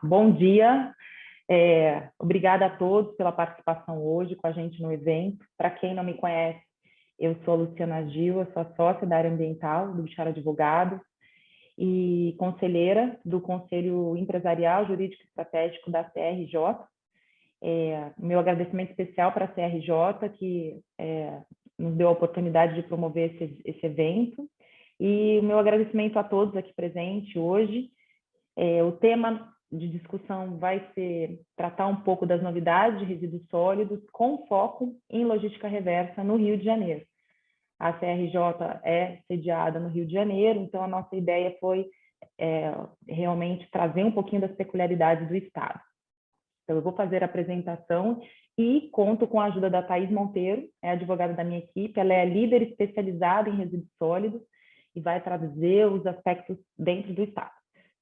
Bom dia. Obrigada a todos pela participação hoje com a gente no evento. Para quem não me conhece, eu sou a Luciana Gil, eu sou a sócia da área ambiental do Bechara Advogados e conselheira do Conselho Empresarial Jurídico e Estratégico da CRJ. Meu agradecimento especial para a CRJ, que nos deu a oportunidade de promover esse evento, e o meu agradecimento a todos aqui presentes hoje. O tema de discussão vai ser tratar um pouco das novidades de resíduos sólidos, com foco em logística reversa no Rio de Janeiro. A CRJ é sediada no Rio de Janeiro, então a nossa ideia foi realmente trazer um pouquinho das peculiaridades do Estado. Então, eu vou fazer a apresentação e conto com a ajuda da Thaís Monteiro, é a advogada da minha equipe. Ela é líder especializada em resíduos sólidos e vai trazer os aspectos dentro do Estado,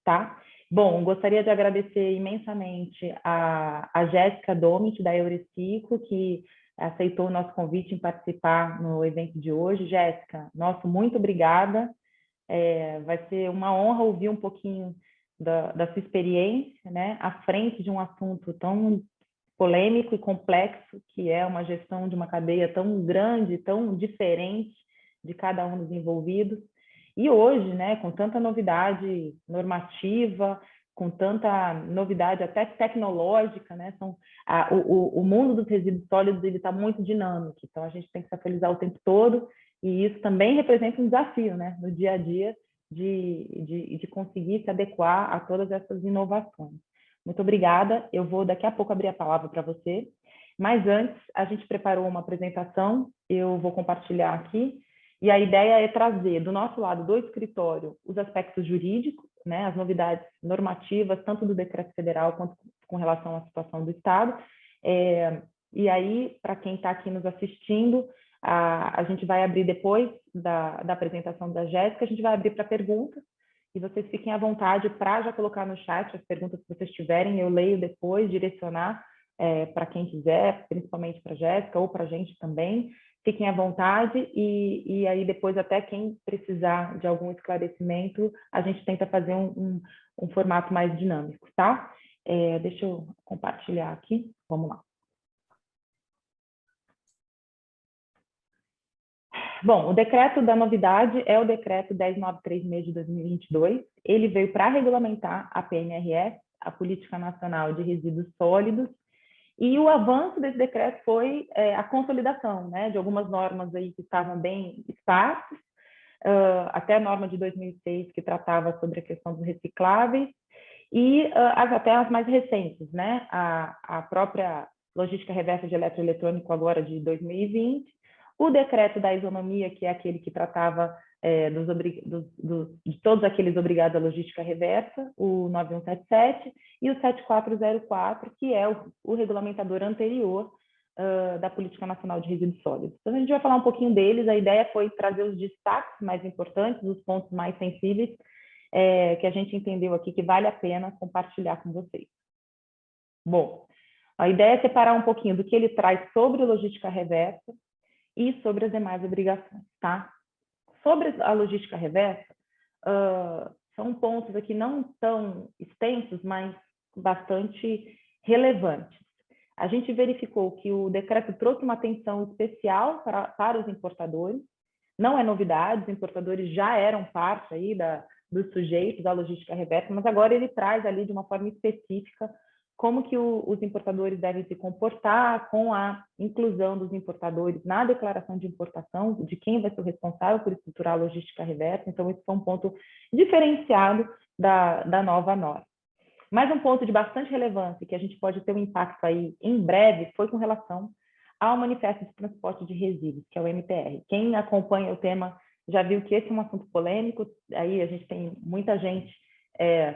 tá? Bom, gostaria de agradecer imensamente a Jéssica Domit, da Eureciclo, que aceitou o nosso convite em participar no evento de hoje. Jéssica, muito obrigada. Vai ser uma honra ouvir um pouquinho da sua experiência, né, à frente de um assunto tão polêmico e complexo, que é uma gestão de uma cadeia tão grande, tão diferente de cada um dos envolvidos. E hoje, né, com tanta novidade normativa, com tanta novidade até tecnológica, né, o mundo dos resíduos sólidos está muito dinâmico, então a gente tem que se atualizar o tempo todo, e isso também representa um desafio, né, no dia a dia, de conseguir se adequar a todas essas inovações. Muito obrigada, eu vou daqui a pouco abrir a palavra para você, mas antes a gente preparou uma apresentação, eu vou compartilhar aqui, e a ideia é trazer do nosso lado do escritório os aspectos jurídicos, né, as novidades normativas, tanto do decreto federal quanto com relação à situação do Estado. E aí, para quem está aqui nos assistindo, a gente vai abrir depois da apresentação da Jéssica, a gente vai abrir para perguntas, e vocês fiquem à vontade para já colocar no chat as perguntas que vocês tiverem, eu leio depois, direcionar para quem quiser, principalmente para a Jéssica ou para a gente também. Fiquem à vontade e aí depois até quem precisar de algum esclarecimento, a gente tenta fazer um formato mais dinâmico, tá? Deixa eu compartilhar aqui, vamos lá. Bom, o decreto da novidade é o decreto 10.936 de 2022. Ele veio para regulamentar a PNRS, a Política Nacional de Resíduos Sólidos, e o avanço desse decreto foi a consolidação, né, de algumas normas aí que estavam bem esparsas, até a norma de 2006, que tratava sobre a questão dos recicláveis, e até as mais recentes, né, a própria logística reversa de eletroeletrônico agora de 2020, o decreto da isonomia, que é aquele que tratava de todos aqueles obrigados à logística reversa, o 9177, e o 7404, que é o regulamentador anterior da Política Nacional de Resíduos Sólidos. Então, a gente vai falar um pouquinho deles. A ideia foi trazer os destaques mais importantes, os pontos mais sensíveis, que a gente entendeu aqui que vale a pena compartilhar com vocês. Bom, a ideia é separar um pouquinho do que ele traz sobre logística reversa e sobre as demais obrigações, tá? Sobre a logística reversa, são pontos aqui não tão extensos, mas bastante relevantes. A gente verificou que o decreto trouxe uma atenção especial para os importadores, não é novidade, os importadores já eram parte aí dos sujeitos da logística reversa, mas agora ele traz ali de uma forma específica como que os importadores devem se comportar com a inclusão dos importadores na declaração de importação, de quem vai ser o responsável por estruturar a logística reversa. Então, esse foi um ponto diferenciado da nova norma. Mais um ponto de bastante relevância, que a gente pode ter um impacto aí em breve, foi com relação ao Manifesto de Transporte de Resíduos, que é o MTR. Quem acompanha o tema já viu que esse é um assunto polêmico, aí a gente tem muita gente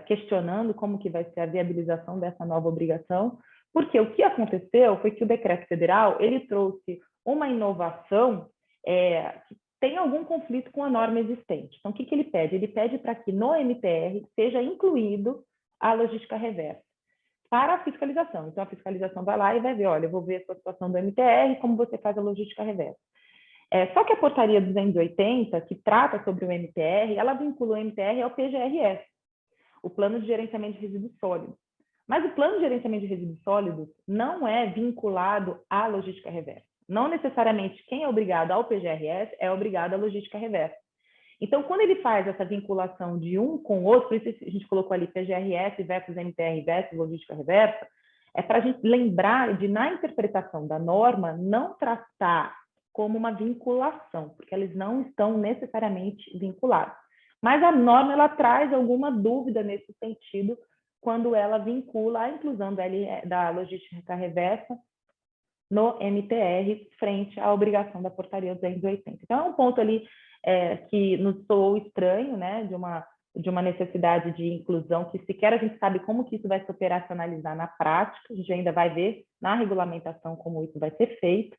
questionando como que vai ser a viabilização dessa nova obrigação, porque o que aconteceu foi que o decreto federal ele trouxe uma inovação que tem algum conflito com a norma existente. Então, o que ele pede? Ele pede para que no MTR seja incluído a logística reversa para a fiscalização. Então, a fiscalização vai lá e vai ver, olha, eu vou ver a sua situação do MTR, como você faz a logística reversa. Só que a portaria 280, que trata sobre o MTR, ela vincula o MTR ao PGRS, o Plano de Gerenciamento de Resíduos Sólidos. Mas o plano de gerenciamento de resíduos sólidos não é vinculado à logística reversa. Não necessariamente quem é obrigado ao PGRS é obrigado à logística reversa. Então, quando ele faz essa vinculação de um com o outro, por isso a gente colocou ali PGRS versus MTR versus logística reversa, é para a gente lembrar de, na interpretação da norma, não tratar como uma vinculação, porque eles não estão necessariamente vinculados. Mas a norma ela traz alguma dúvida nesse sentido quando ela vincula a inclusão da logística reversa no MTR frente à obrigação da portaria 280. Então, é um ponto ali que nos soou estranho, né, de uma necessidade de inclusão, que sequer a gente sabe como que isso vai se operacionalizar na prática, a gente ainda vai ver na regulamentação como isso vai ser feito,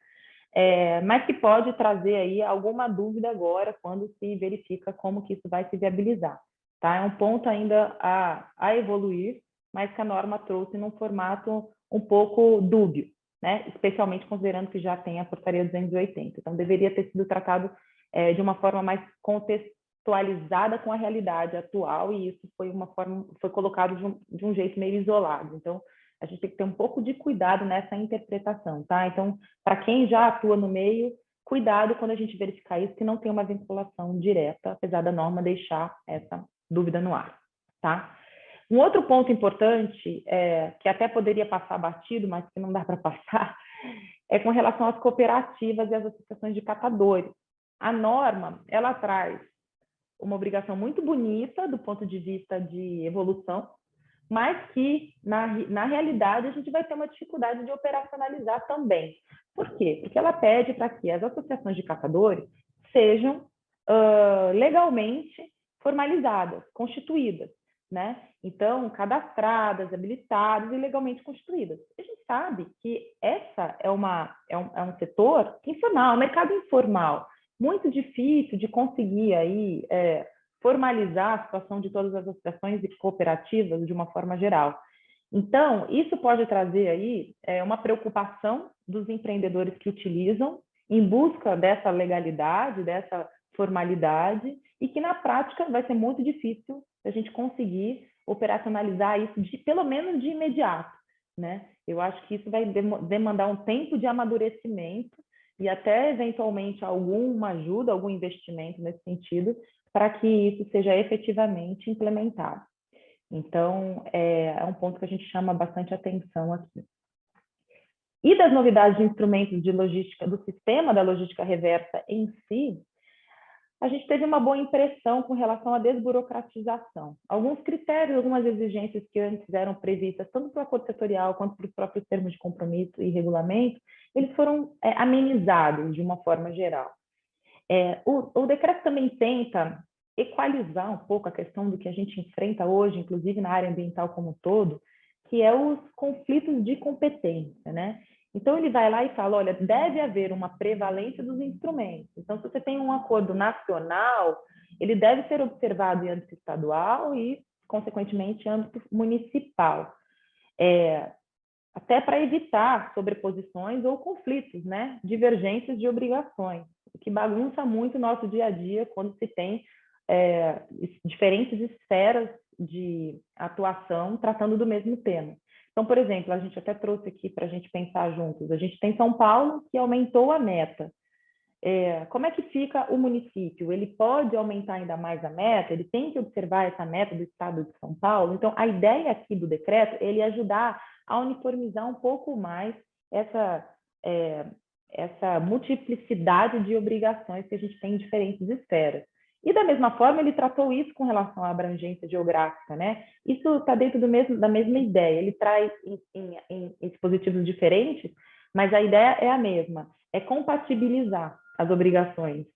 mas que pode trazer aí alguma dúvida agora quando se verifica como que isso vai se viabilizar. Tá? É um ponto ainda a evoluir, mas que a norma trouxe num formato um pouco dúbio, né? Especialmente considerando que já tem a portaria 280. Então, deveria ter sido tratado de uma forma mais contextualizada com a realidade atual, e isso foi colocado de um jeito meio isolado. Então, a gente tem que ter um pouco de cuidado nessa interpretação, tá? Então, para quem já atua no meio, cuidado quando a gente verificar isso, que não tem uma vinculação direta, apesar da norma deixar essa dúvida no ar, tá? Um outro ponto importante, que até poderia passar batido, mas que não dá para passar, é com relação às cooperativas e às associações de catadores. A norma, ela traz uma obrigação muito bonita do ponto de vista de evolução, mas que, na realidade, a gente vai ter uma dificuldade de operacionalizar também. Por quê? Porque ela pede para que as associações de catadores sejam legalmente formalizadas, constituídas, né? Então, cadastradas, habilitadas e legalmente constituídas. A gente sabe que essa é um setor informal, um mercado informal, muito difícil de conseguir aí formalizar a situação de todas as associações e cooperativas de uma forma geral. Então, isso pode trazer aí uma preocupação dos empreendedores que utilizam em busca dessa legalidade, dessa formalidade, e que na prática vai ser muito difícil a gente conseguir operacionalizar isso, pelo menos de imediato, né? Eu acho que isso vai demandar um tempo de amadurecimento e até, eventualmente, alguma ajuda, algum investimento nesse sentido, para que isso seja efetivamente implementado. Então, é um ponto que a gente chama bastante atenção aqui. E das novidades de instrumentos de logística, do sistema da logística reversa em si, a gente teve uma boa impressão com relação à desburocratização. Alguns critérios, algumas exigências que antes eram previstas, tanto para o acordo setorial quanto para os próprios termos de compromisso e regulamento, eles foram amenizados de uma forma geral. O decreto também tenta equalizar um pouco a questão do que a gente enfrenta hoje, inclusive na área ambiental como um todo, que é os conflitos de competência, né? Então, ele vai lá e fala, olha, deve haver uma prevalência dos instrumentos. Então, se você tem um acordo nacional, ele deve ser observado em âmbito estadual e, consequentemente, em âmbito municipal. Até para evitar sobreposições ou conflitos, né? Divergências de obrigações, o que bagunça muito o nosso dia a dia quando se tem diferentes esferas de atuação tratando do mesmo tema. Então, por exemplo, a gente até trouxe aqui para a gente pensar juntos, a gente tem São Paulo que aumentou a meta. Como é que fica o município? Ele pode aumentar ainda mais a meta? Ele tem que observar essa meta do estado de São Paulo? Então, a ideia aqui do decreto é ele ajudar a uniformizar um pouco mais essa multiplicidade de obrigações que a gente tem em diferentes esferas. E, da mesma forma, ele tratou isso com relação à abrangência geográfica, né? Isso está dentro da mesma ideia. Ele traz em dispositivos diferentes, mas a ideia é a mesma. É compatibilizar as obrigações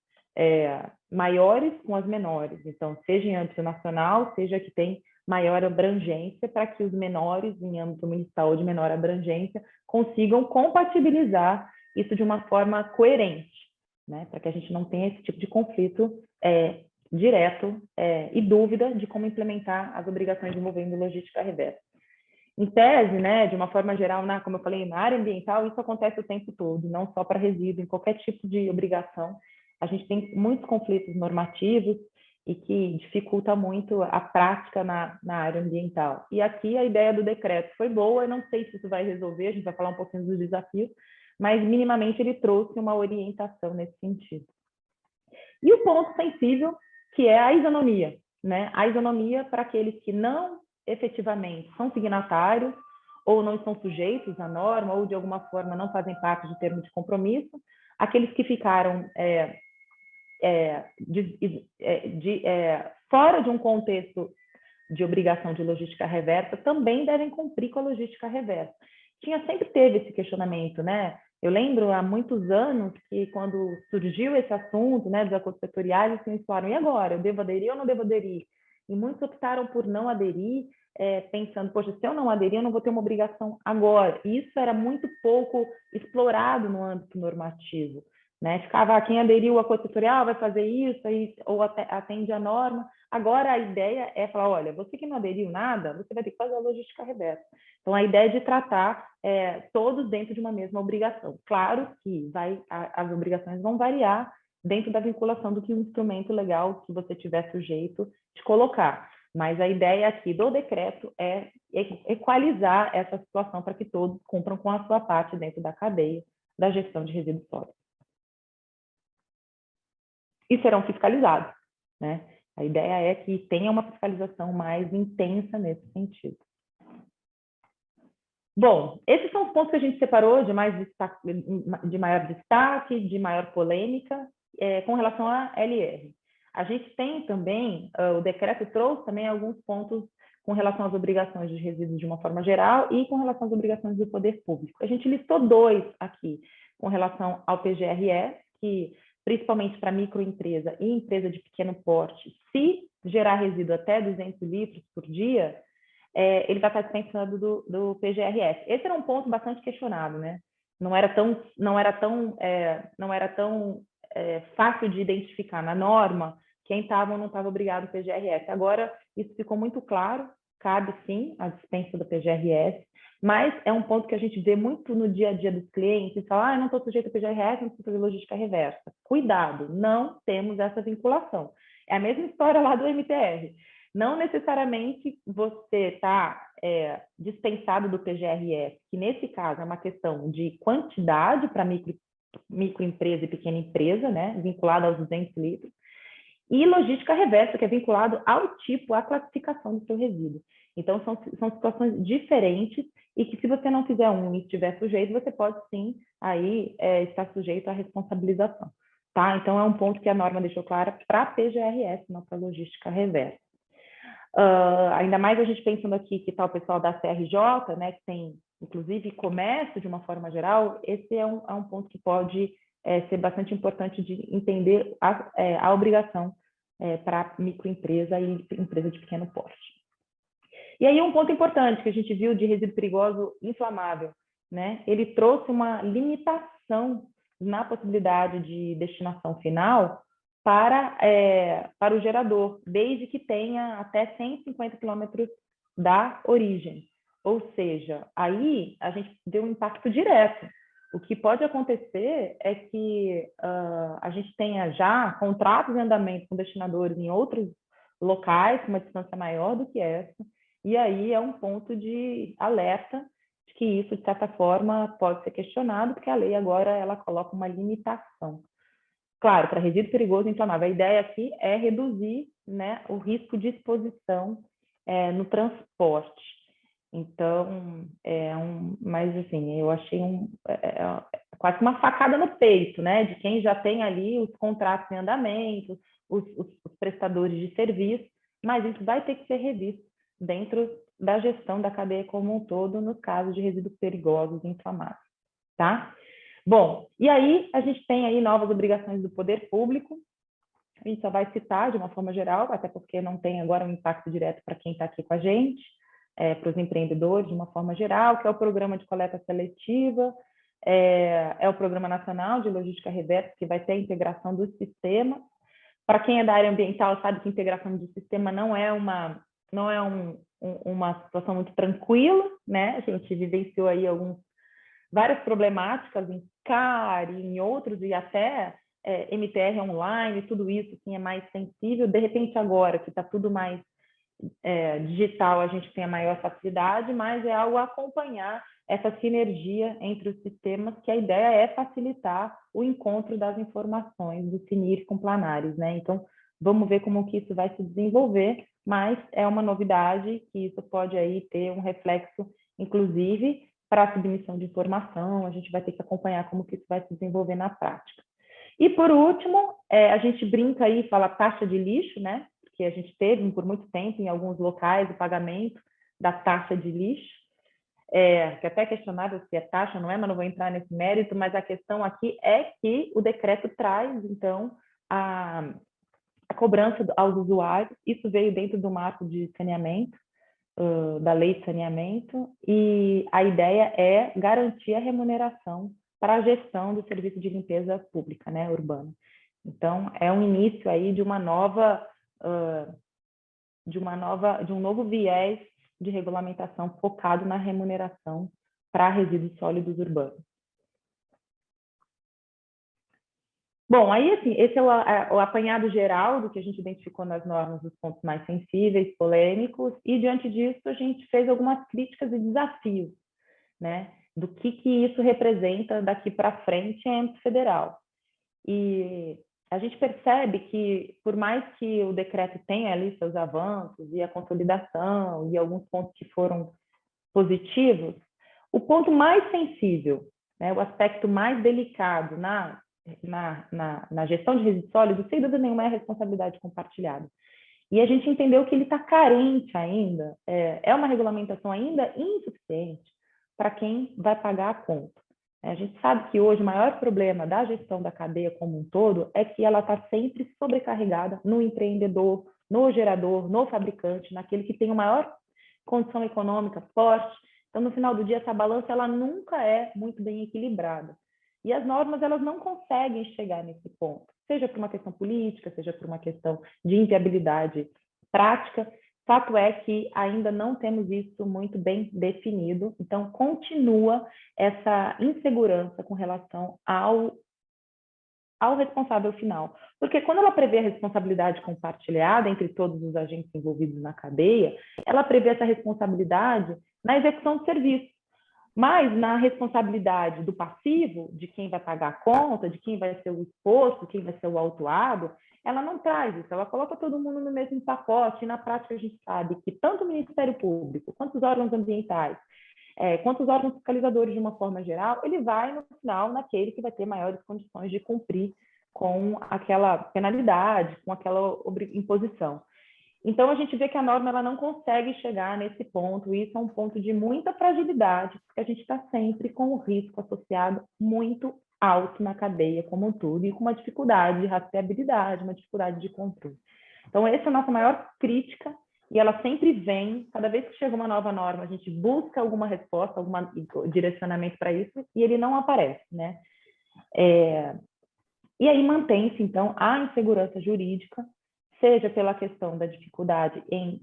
maiores com as menores. Então, seja em âmbito nacional, seja que tem maior abrangência, para que os menores, em âmbito municipal ou de menor abrangência, consigam compatibilizar isso de uma forma coerente, né? Para que a gente não tenha esse tipo de conflito direto e dúvida de como implementar as obrigações envolvendo logística reversa. Em tese, né, de uma forma geral, como eu falei, na área ambiental, isso acontece o tempo todo, não só para resíduo, em qualquer tipo de obrigação. A gente tem muitos conflitos normativos e que dificulta muito a prática na área ambiental. E aqui a ideia do decreto foi boa, eu não sei se isso vai resolver, a gente vai falar um pouquinho dos desafios, mas minimamente ele trouxe uma orientação nesse sentido. E o ponto sensível, que é a isonomia, né? A isonomia para aqueles que não efetivamente são signatários ou não estão sujeitos à norma ou de alguma forma não fazem parte de termo de compromisso, aqueles que ficaram fora de um contexto de obrigação de logística reversa também devem cumprir com a logística reversa. Sempre teve esse questionamento, né? Eu lembro há muitos anos que quando surgiu esse assunto, né, dos acordos setoriais, eles falaram, e agora? Eu devo aderir ou não devo aderir? E muitos optaram por não aderir, pensando, poxa, se eu não aderir, eu não vou ter uma obrigação agora. E isso era muito pouco explorado no âmbito normativo, né? Ficava, quem aderiu ao acordo setorial vai fazer isso, ou atende a norma. Agora a ideia é falar, olha, você que não aderiu nada, você vai ter que fazer a logística reversa. Então, a ideia é de tratar todos dentro de uma mesma obrigação. Claro que as obrigações vão variar dentro da vinculação do que o instrumento legal que você tiver sujeito de colocar. Mas a ideia aqui do decreto é equalizar essa situação para que todos cumpram com a sua parte dentro da cadeia da gestão de resíduos sólidos. E serão fiscalizados, né? A ideia é que tenha uma fiscalização mais intensa nesse sentido. Bom, esses são os pontos que a gente separou de maior destaque, de maior polêmica, com relação à LR. A gente tem também, o decreto trouxe também alguns pontos com relação às obrigações de resíduos de uma forma geral e com relação às obrigações do poder público. A gente listou 2 aqui, com relação ao PGRS, que principalmente para microempresa e empresa de pequeno porte, se gerar resíduo até 200 litros por dia, ele vai estar dispensando do PGRS. Esse era um ponto bastante questionado, né? Não era tão fácil de identificar na norma quem estava ou não estava obrigado ao PGRS. Agora, isso ficou muito claro, cabe sim a dispensa do PGRS, mas é um ponto que a gente vê muito no dia a dia dos clientes, falar, eu não estou sujeito ao PGRS, não preciso fazer logística reversa. Cuidado, não temos essa vinculação. É a mesma história lá do MTR. Não necessariamente você está dispensado do PGRS, que nesse caso é uma questão de quantidade para microempresa e pequena empresa, né, vinculada aos 200 litros, e logística reversa, que é vinculado ao tipo, à classificação do seu resíduo. Então, são situações diferentes e que se você não fizer um e estiver sujeito, você pode sim aí estar sujeito à responsabilização. Tá? Então, é um ponto que a norma deixou clara para a PGRS, não para a logística reversa. Ainda mais a gente pensando aqui que está o pessoal da CRJ, né, que tem, inclusive, comércio de uma forma geral, esse é um ponto que pode ser bastante importante de entender a obrigação para microempresa e empresa de pequeno porte. E aí um ponto importante que a gente viu de resíduo perigoso inflamável, né, ele trouxe uma limitação na possibilidade de destinação final para o gerador, desde que tenha até 150 quilômetros da origem. Ou seja, aí a gente deu um impacto direto. O que pode acontecer é que a gente tenha já contratos em andamento com destinadores em outros locais, com uma distância maior do que essa, e aí é um ponto de alerta de que isso, de certa forma, pode ser questionado, porque a lei agora ela coloca uma limitação. Claro, para resíduo perigoso inflamável, a ideia aqui é reduzir, né, o risco de exposição no transporte. Então, mas assim, eu achei quase uma facada no peito, né, de quem já tem ali os contratos em andamento, os prestadores de serviço, mas isso vai ter que ser revisto dentro da gestão da cadeia como um todo, no caso de resíduos perigosos inflamáveis, tá? Bom, e aí a gente tem aí novas obrigações do poder público, a gente só vai citar de uma forma geral, até porque não tem agora um impacto direto para quem está aqui com a gente, para os empreendedores de uma forma geral, que é o programa de coleta seletiva, é o Programa Nacional de Logística Reversa, que vai ter a integração do sistema. Para quem é da área ambiental sabe que a integração do sistema não é uma situação muito tranquila, né? A gente vivenciou aí várias problemáticas em CAR e em outros, e até MTR online, tudo isso assim, é mais sensível. De repente, agora que está tudo mais digital, a gente tem a maior facilidade, mas é algo a acompanhar essa sinergia entre os sistemas, que a ideia é facilitar o encontro das informações do CNIR com Planares, né? Então, vamos ver como que isso vai se desenvolver, mas é uma novidade que isso pode aí ter um reflexo, inclusive, para a submissão de informação, a gente vai ter que acompanhar como que isso vai se desenvolver na prática. E, por último, a gente brinca aí, fala taxa de lixo, né? Porque a gente teve por muito tempo em alguns locais o pagamento da taxa de lixo, que até é questionável se é taxa ou não é, mas não vou entrar nesse mérito, mas a questão aqui é que o decreto traz, então, a cobrança aos usuários, isso veio dentro do marco de saneamento, da lei de saneamento, e a ideia é garantir a remuneração para a gestão do serviço de limpeza pública, né, urbana. Então, é um início aí de um novo viés de regulamentação focado na remuneração para resíduos sólidos urbanos. Bom, aí assim, esse é o apanhado geral do que a gente identificou nas normas, dos pontos mais sensíveis, polêmicos, e diante disso a gente fez algumas críticas e desafios, né, do que isso representa daqui para frente em âmbito federal. E a gente percebe que, por mais que o decreto tenha ali seus avanços e a consolidação e alguns pontos que foram positivos, o ponto mais sensível, né, o aspecto mais delicado na gestão de resíduos sólidos, sem dúvida nenhuma, é a responsabilidade compartilhada. E a gente entendeu que ele está carente ainda, é uma regulamentação ainda insuficiente para quem vai pagar a conta. A gente sabe que hoje o maior problema da gestão da cadeia como um todo é que ela está sempre sobrecarregada no empreendedor, no gerador, no fabricante, naquele que tem a maior condição econômica forte. Então, no final do dia, essa balança ela nunca é muito bem equilibrada. E as normas elas não conseguem chegar nesse ponto, seja por uma questão política, seja por uma questão de inviabilidade prática. Fato é que ainda não temos isso muito bem definido, então continua essa insegurança com relação ao responsável final. Porque quando ela prevê a responsabilidade compartilhada entre todos os agentes envolvidos na cadeia, ela prevê essa responsabilidade na execução do serviço. Mas na responsabilidade do passivo, de quem vai pagar a conta, de quem vai ser o exposto, quem vai ser o autuado, ela não traz isso, ela coloca todo mundo no mesmo pacote, e na prática a gente sabe que tanto o Ministério Público, quanto os órgãos ambientais, quanto os órgãos fiscalizadores de uma forma geral, ele vai no final naquele que vai ter maiores condições de cumprir com aquela penalidade, com aquela imposição. Então, a gente vê que a norma ela não consegue chegar nesse ponto, e isso é um ponto de muita fragilidade, porque a gente está sempre com o risco associado muito alto na cadeia como um todo, e com uma dificuldade de rastreabilidade, uma dificuldade de controle. Então, essa é a nossa maior crítica, e ela sempre vem, cada vez que chega uma nova norma, a gente busca alguma resposta, algum direcionamento para isso, e ele não aparece, né? E aí mantém-se, então, a insegurança jurídica, seja pela questão da dificuldade em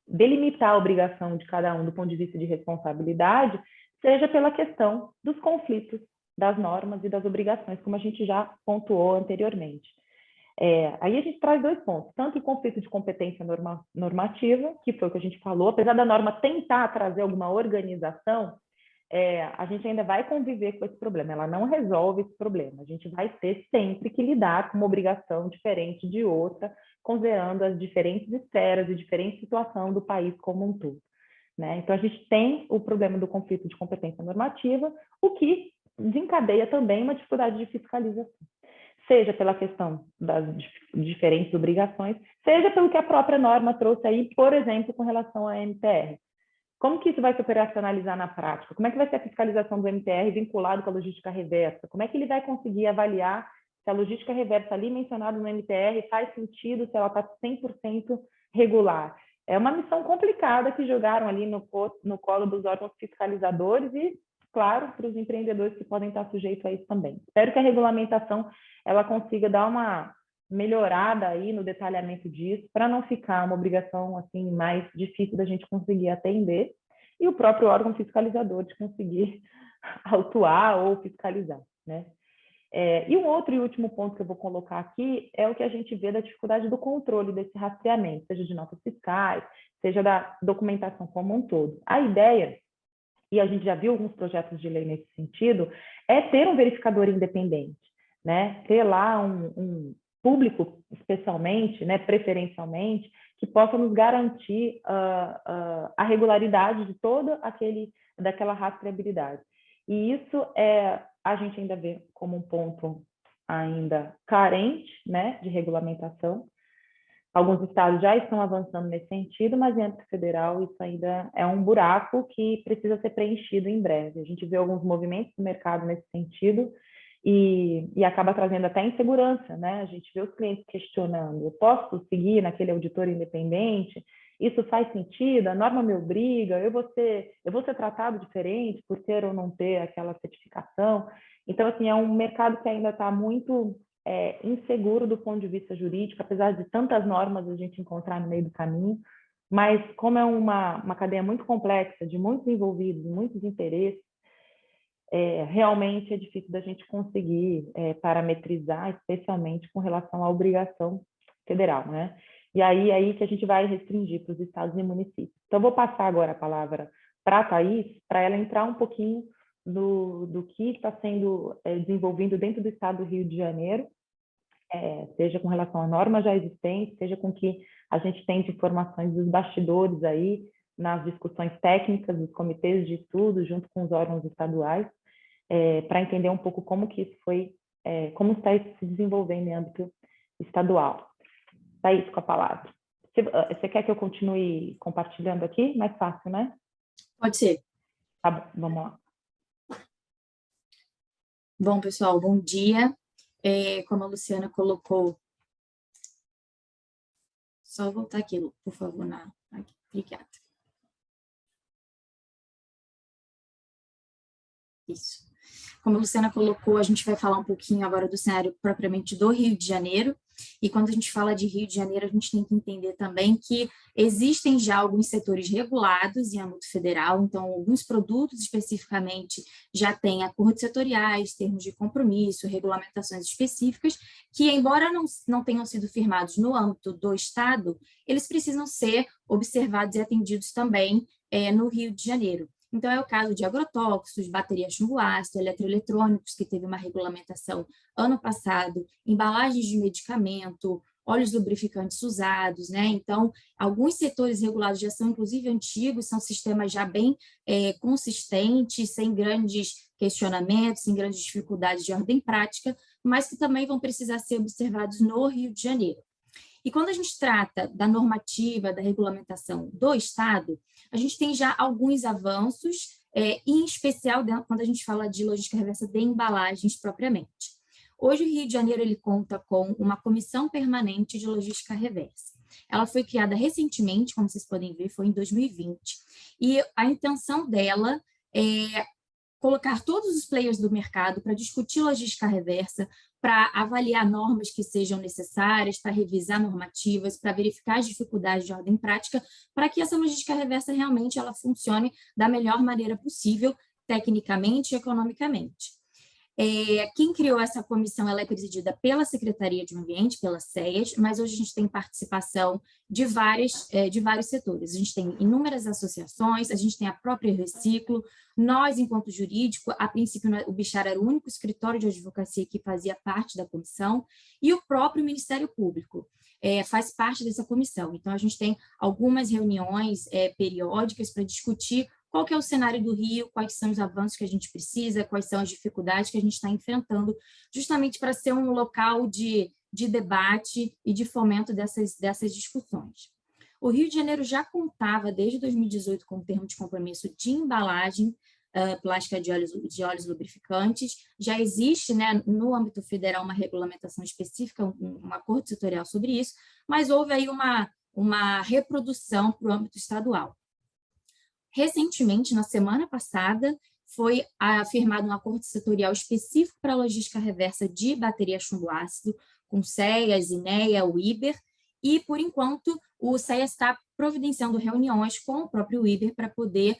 delimitar a obrigação de cada um do ponto de vista de responsabilidade, seja pela questão dos conflitos das normas e das obrigações, como a gente já pontuou anteriormente. Aí a gente traz dois pontos, tanto o conflito de competência normativa, que foi o que a gente falou, apesar da norma tentar trazer alguma organização, a gente ainda vai conviver com esse problema, ela não resolve esse problema, a gente vai ter sempre que lidar com uma obrigação diferente de outra, considerando as diferentes esferas e diferentes situações do país como um todo, né? Então, a gente tem o problema do conflito de competência normativa, o que desencadeia também uma dificuldade de fiscalização, seja pela questão das diferentes obrigações, seja pelo que a própria norma trouxe aí, por exemplo, com relação à MTR. Como que isso vai se operacionalizar na prática? Como é que vai ser a fiscalização do MTR vinculado com a logística reversa? Como é que ele vai conseguir avaliar se a logística reversa ali mencionada no MTR faz sentido, se ela está 100% regular? É uma missão complicada que jogaram ali no colo dos órgãos fiscalizadores e, claro, para os empreendedores que podem estar sujeitos a isso também. Espero que a regulamentação ela consiga dar uma melhorada aí no detalhamento disso, para não ficar uma obrigação assim mais difícil da gente conseguir atender, e o próprio órgão fiscalizador de conseguir autuar ou fiscalizar, né? E um outro e último ponto que eu vou colocar aqui é o que a gente vê da dificuldade do controle desse rastreamento, seja de notas fiscais, seja da documentação como um todo. A ideia, e a gente já viu alguns projetos de lei nesse sentido, é ter um verificador independente, né? Ter lá um público, especialmente, né, preferencialmente, que possa nos garantir a regularidade de daquela rastreabilidade. E isso a gente ainda vê como um ponto ainda carente, né, de regulamentação. Alguns estados já estão avançando nesse sentido, mas em âmbito federal isso ainda é um buraco que precisa ser preenchido em breve. A gente vê alguns movimentos do mercado nesse sentido e acaba trazendo até insegurança, né? A gente vê os clientes questionando: eu posso seguir naquele auditor independente? Isso faz sentido? A norma me obriga? Eu vou ser tratado diferente por ter ou não ter aquela certificação? Então, assim, é um mercado que ainda está muito inseguro do ponto de vista jurídico, apesar de tantas normas a gente encontrar no meio do caminho, mas como é uma cadeia muito complexa, de muitos envolvidos, muitos interesses, realmente é difícil da gente conseguir parametrizar, especialmente com relação à obrigação federal, né? E aí que a gente vai restringir para os estados e municípios. Então, eu vou passar agora a palavra para a Thaís, para ela entrar um pouquinho do que está sendo desenvolvido dentro do estado do Rio de Janeiro, seja com relação a normas já existentes, seja com que a gente tem de informações dos bastidores aí, nas discussões técnicas dos comitês de estudo, junto com os órgãos estaduais, para entender um pouco como que isso como está se desenvolvendo em âmbito estadual. Thaís, com a palavra. Você quer que eu continue compartilhando aqui? Mais fácil, né? Pode ser. Tá bom, vamos lá. Bom, pessoal, bom dia. Como a Luciana colocou... Só voltar aqui, por favor, aqui. Obrigada. Isso. Como a Luciana colocou, a gente vai falar um pouquinho agora do cenário propriamente do Rio de Janeiro, e quando a gente fala de Rio de Janeiro, a gente tem que entender também que existem já alguns setores regulados em âmbito federal, então alguns produtos especificamente já têm acordos setoriais, termos de compromisso, regulamentações específicas, que embora não tenham sido firmados no âmbito do Estado, eles precisam ser observados e atendidos também no Rio de Janeiro. Então, é o caso de agrotóxicos, bateria chumbo-ácido, eletroeletrônicos, que teve uma regulamentação ano passado, embalagens de medicamento, óleos lubrificantes usados, né? Então, alguns setores regulados já são, inclusive, antigos, são sistemas já bem consistentes, sem grandes questionamentos, sem grandes dificuldades de ordem prática, mas que também vão precisar ser observados no Rio de Janeiro. E quando a gente trata da normativa, da regulamentação do Estado, a gente tem já alguns avanços, em especial quando a gente fala de logística reversa de embalagens propriamente. Hoje, o Rio de Janeiro ele conta com uma comissão permanente de logística reversa. Ela foi criada recentemente, como vocês podem ver, foi em 2020, e a intenção dela é colocar todos os players do mercado para discutir logística reversa, para avaliar normas que sejam necessárias, para revisar normativas, para verificar as dificuldades de ordem prática, para que essa logística reversa realmente ela funcione da melhor maneira possível, tecnicamente e economicamente. Quem criou essa comissão ela é presidida pela Secretaria de Meio Ambiente, pela SEAS, mas hoje a gente tem participação de vários setores. A gente tem inúmeras associações, a gente tem a própria Reciclo, nós, enquanto jurídico, a princípio o Bichara era o único escritório de advocacia que fazia parte da comissão, e o próprio Ministério Público faz parte dessa comissão. Então, a gente tem algumas reuniões periódicas para discutir qual que é o cenário do Rio, quais são os avanços que a gente precisa, quais são as dificuldades que a gente está enfrentando, justamente para ser um local de debate e de fomento dessas discussões. O Rio de Janeiro já contava, desde 2018, com o termo de compromisso de embalagem plástica de óleos lubrificantes. Já existe, né, no âmbito federal, uma regulamentação específica, um acordo setorial sobre isso, mas houve aí uma reprodução para o âmbito estadual. Recentemente, na semana passada, foi firmado um acordo setorial específico para a logística reversa de bateria chumbo-ácido, com SEAS, INEA, o IBER, e, por enquanto, o SEAS está providenciando reuniões com o próprio IBER para poder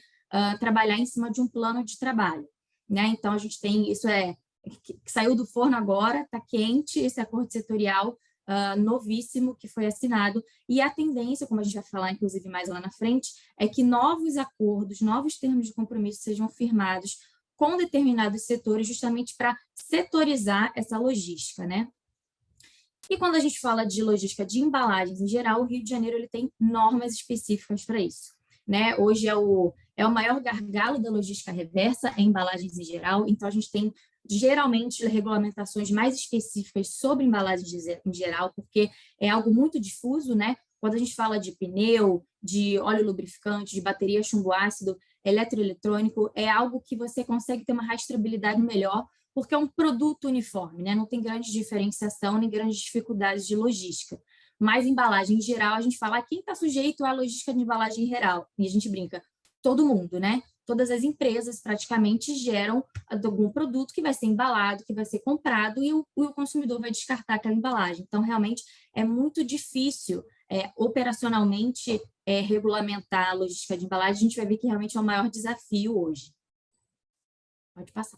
trabalhar em cima de um plano de trabalho, né? Então, a gente tem, isso que saiu do forno agora, está quente, esse acordo setorial novíssimo que foi assinado, e a tendência, como a gente vai falar, inclusive, mais lá na frente, é que novos acordos, novos termos de compromisso sejam firmados com determinados setores, justamente para setorizar essa logística, né? E quando a gente fala de logística de embalagens em geral, o Rio de Janeiro ele tem normas específicas para isso, né? Hoje é o maior gargalo da logística reversa em embalagens em geral, então a gente tem geralmente regulamentações mais específicas sobre embalagens em geral, porque é algo muito difuso, né? Quando a gente fala de pneu, de óleo lubrificante, de bateria chumbo ácido, eletroeletrônico, é algo que você consegue ter uma rastreabilidade melhor, porque é um produto uniforme, né? Não tem grande diferenciação nem grandes dificuldades de logística. Mas embalagem em geral, a gente fala quem está sujeito à logística de embalagem em geral, e a gente brinca, todo mundo, né? Todas as empresas praticamente geram algum produto que vai ser embalado, que vai ser comprado e o consumidor vai descartar aquela embalagem. Então, realmente, é muito difícil operacionalmente regulamentar a logística de embalagem. A gente vai ver que realmente é o maior desafio hoje. Pode passar.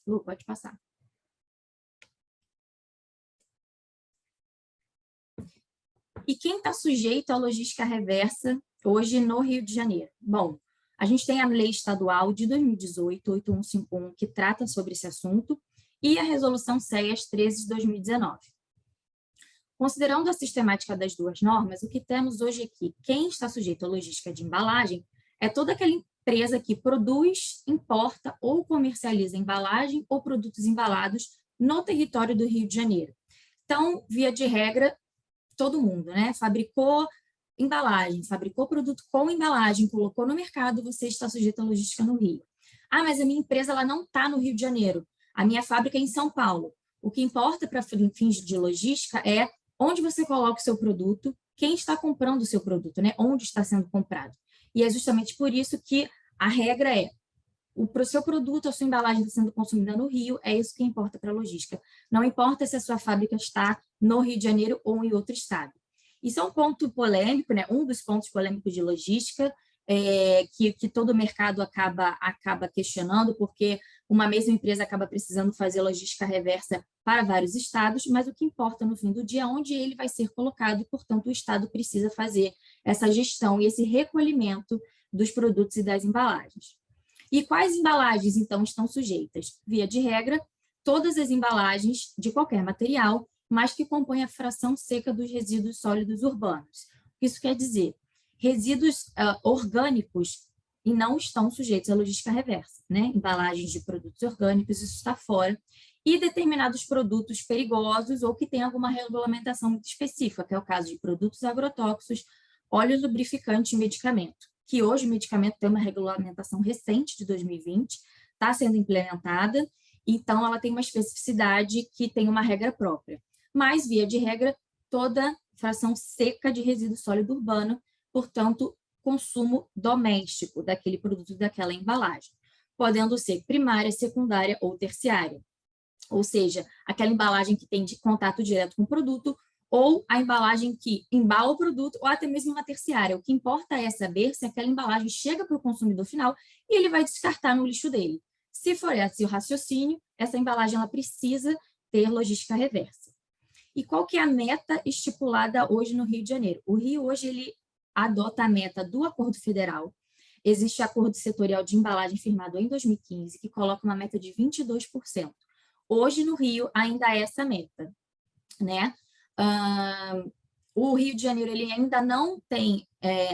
Lu, pode passar. E quem está sujeito à logística reversa hoje no Rio de Janeiro? Bom, a gente tem a lei estadual de 2018, 8151, que trata sobre esse assunto, e a resolução CEAS 13 de 2019. Considerando a sistemática das duas normas, o que temos hoje aqui, quem está sujeito à logística de embalagem é toda aquela empresa que produz, importa ou comercializa embalagem ou produtos embalados no território do Rio de Janeiro. Então, via de regra, todo mundo, né? Fabricou embalagem, fabricou produto com embalagem, colocou no mercado, você está sujeito à logística no Rio. Ah, mas a minha empresa ela não está no Rio de Janeiro, a minha fábrica é em São Paulo. O que importa para fins de logística é onde você coloca o seu produto, quem está comprando o seu produto, né? Onde está sendo comprado. E é justamente por isso que a regra é o seu produto, a sua embalagem está sendo consumida no Rio, é isso que importa para a logística. Não importa se a sua fábrica está no Rio de Janeiro ou em outro estado. Isso é um ponto polêmico, né? Um dos pontos polêmicos de logística, que todo o mercado acaba questionando, porque uma mesma empresa acaba precisando fazer logística reversa para vários estados, mas o que importa no fim do dia é onde ele vai ser colocado, e, portanto, o estado precisa fazer essa gestão e esse recolhimento dos produtos e das embalagens. E quais embalagens, então, estão sujeitas? Via de regra, todas as embalagens de qualquer material, mas que compõem a fração seca dos resíduos sólidos urbanos. Isso quer dizer, resíduos orgânicos e não estão sujeitos à logística reversa, né? Embalagens de produtos orgânicos, isso está fora. E determinados produtos perigosos ou que têm alguma regulamentação muito específica, que é o caso de produtos agrotóxicos, óleo lubrificante e medicamento, que hoje o medicamento tem uma regulamentação recente, de 2020, está sendo implementada, então ela tem uma especificidade que tem uma regra própria. Mas, via de regra, toda fração seca de resíduo sólido urbano, portanto, consumo doméstico daquele produto, daquela embalagem, podendo ser primária, secundária ou terciária. Ou seja, aquela embalagem que tem contato direto com o produto, ou a embalagem que embala o produto, ou até mesmo uma terciária. O que importa é saber se aquela embalagem chega para o consumidor final e ele vai descartar no lixo dele. Se for esse o raciocínio, essa embalagem ela precisa ter logística reversa. E qual que é a meta estipulada hoje no Rio de Janeiro? O Rio hoje ele adota a meta do Acordo Federal. Existe acordo setorial de embalagem firmado em 2015, que coloca uma meta de 22%. Hoje, no Rio, ainda é essa meta, né? O Rio de Janeiro ele ainda não tem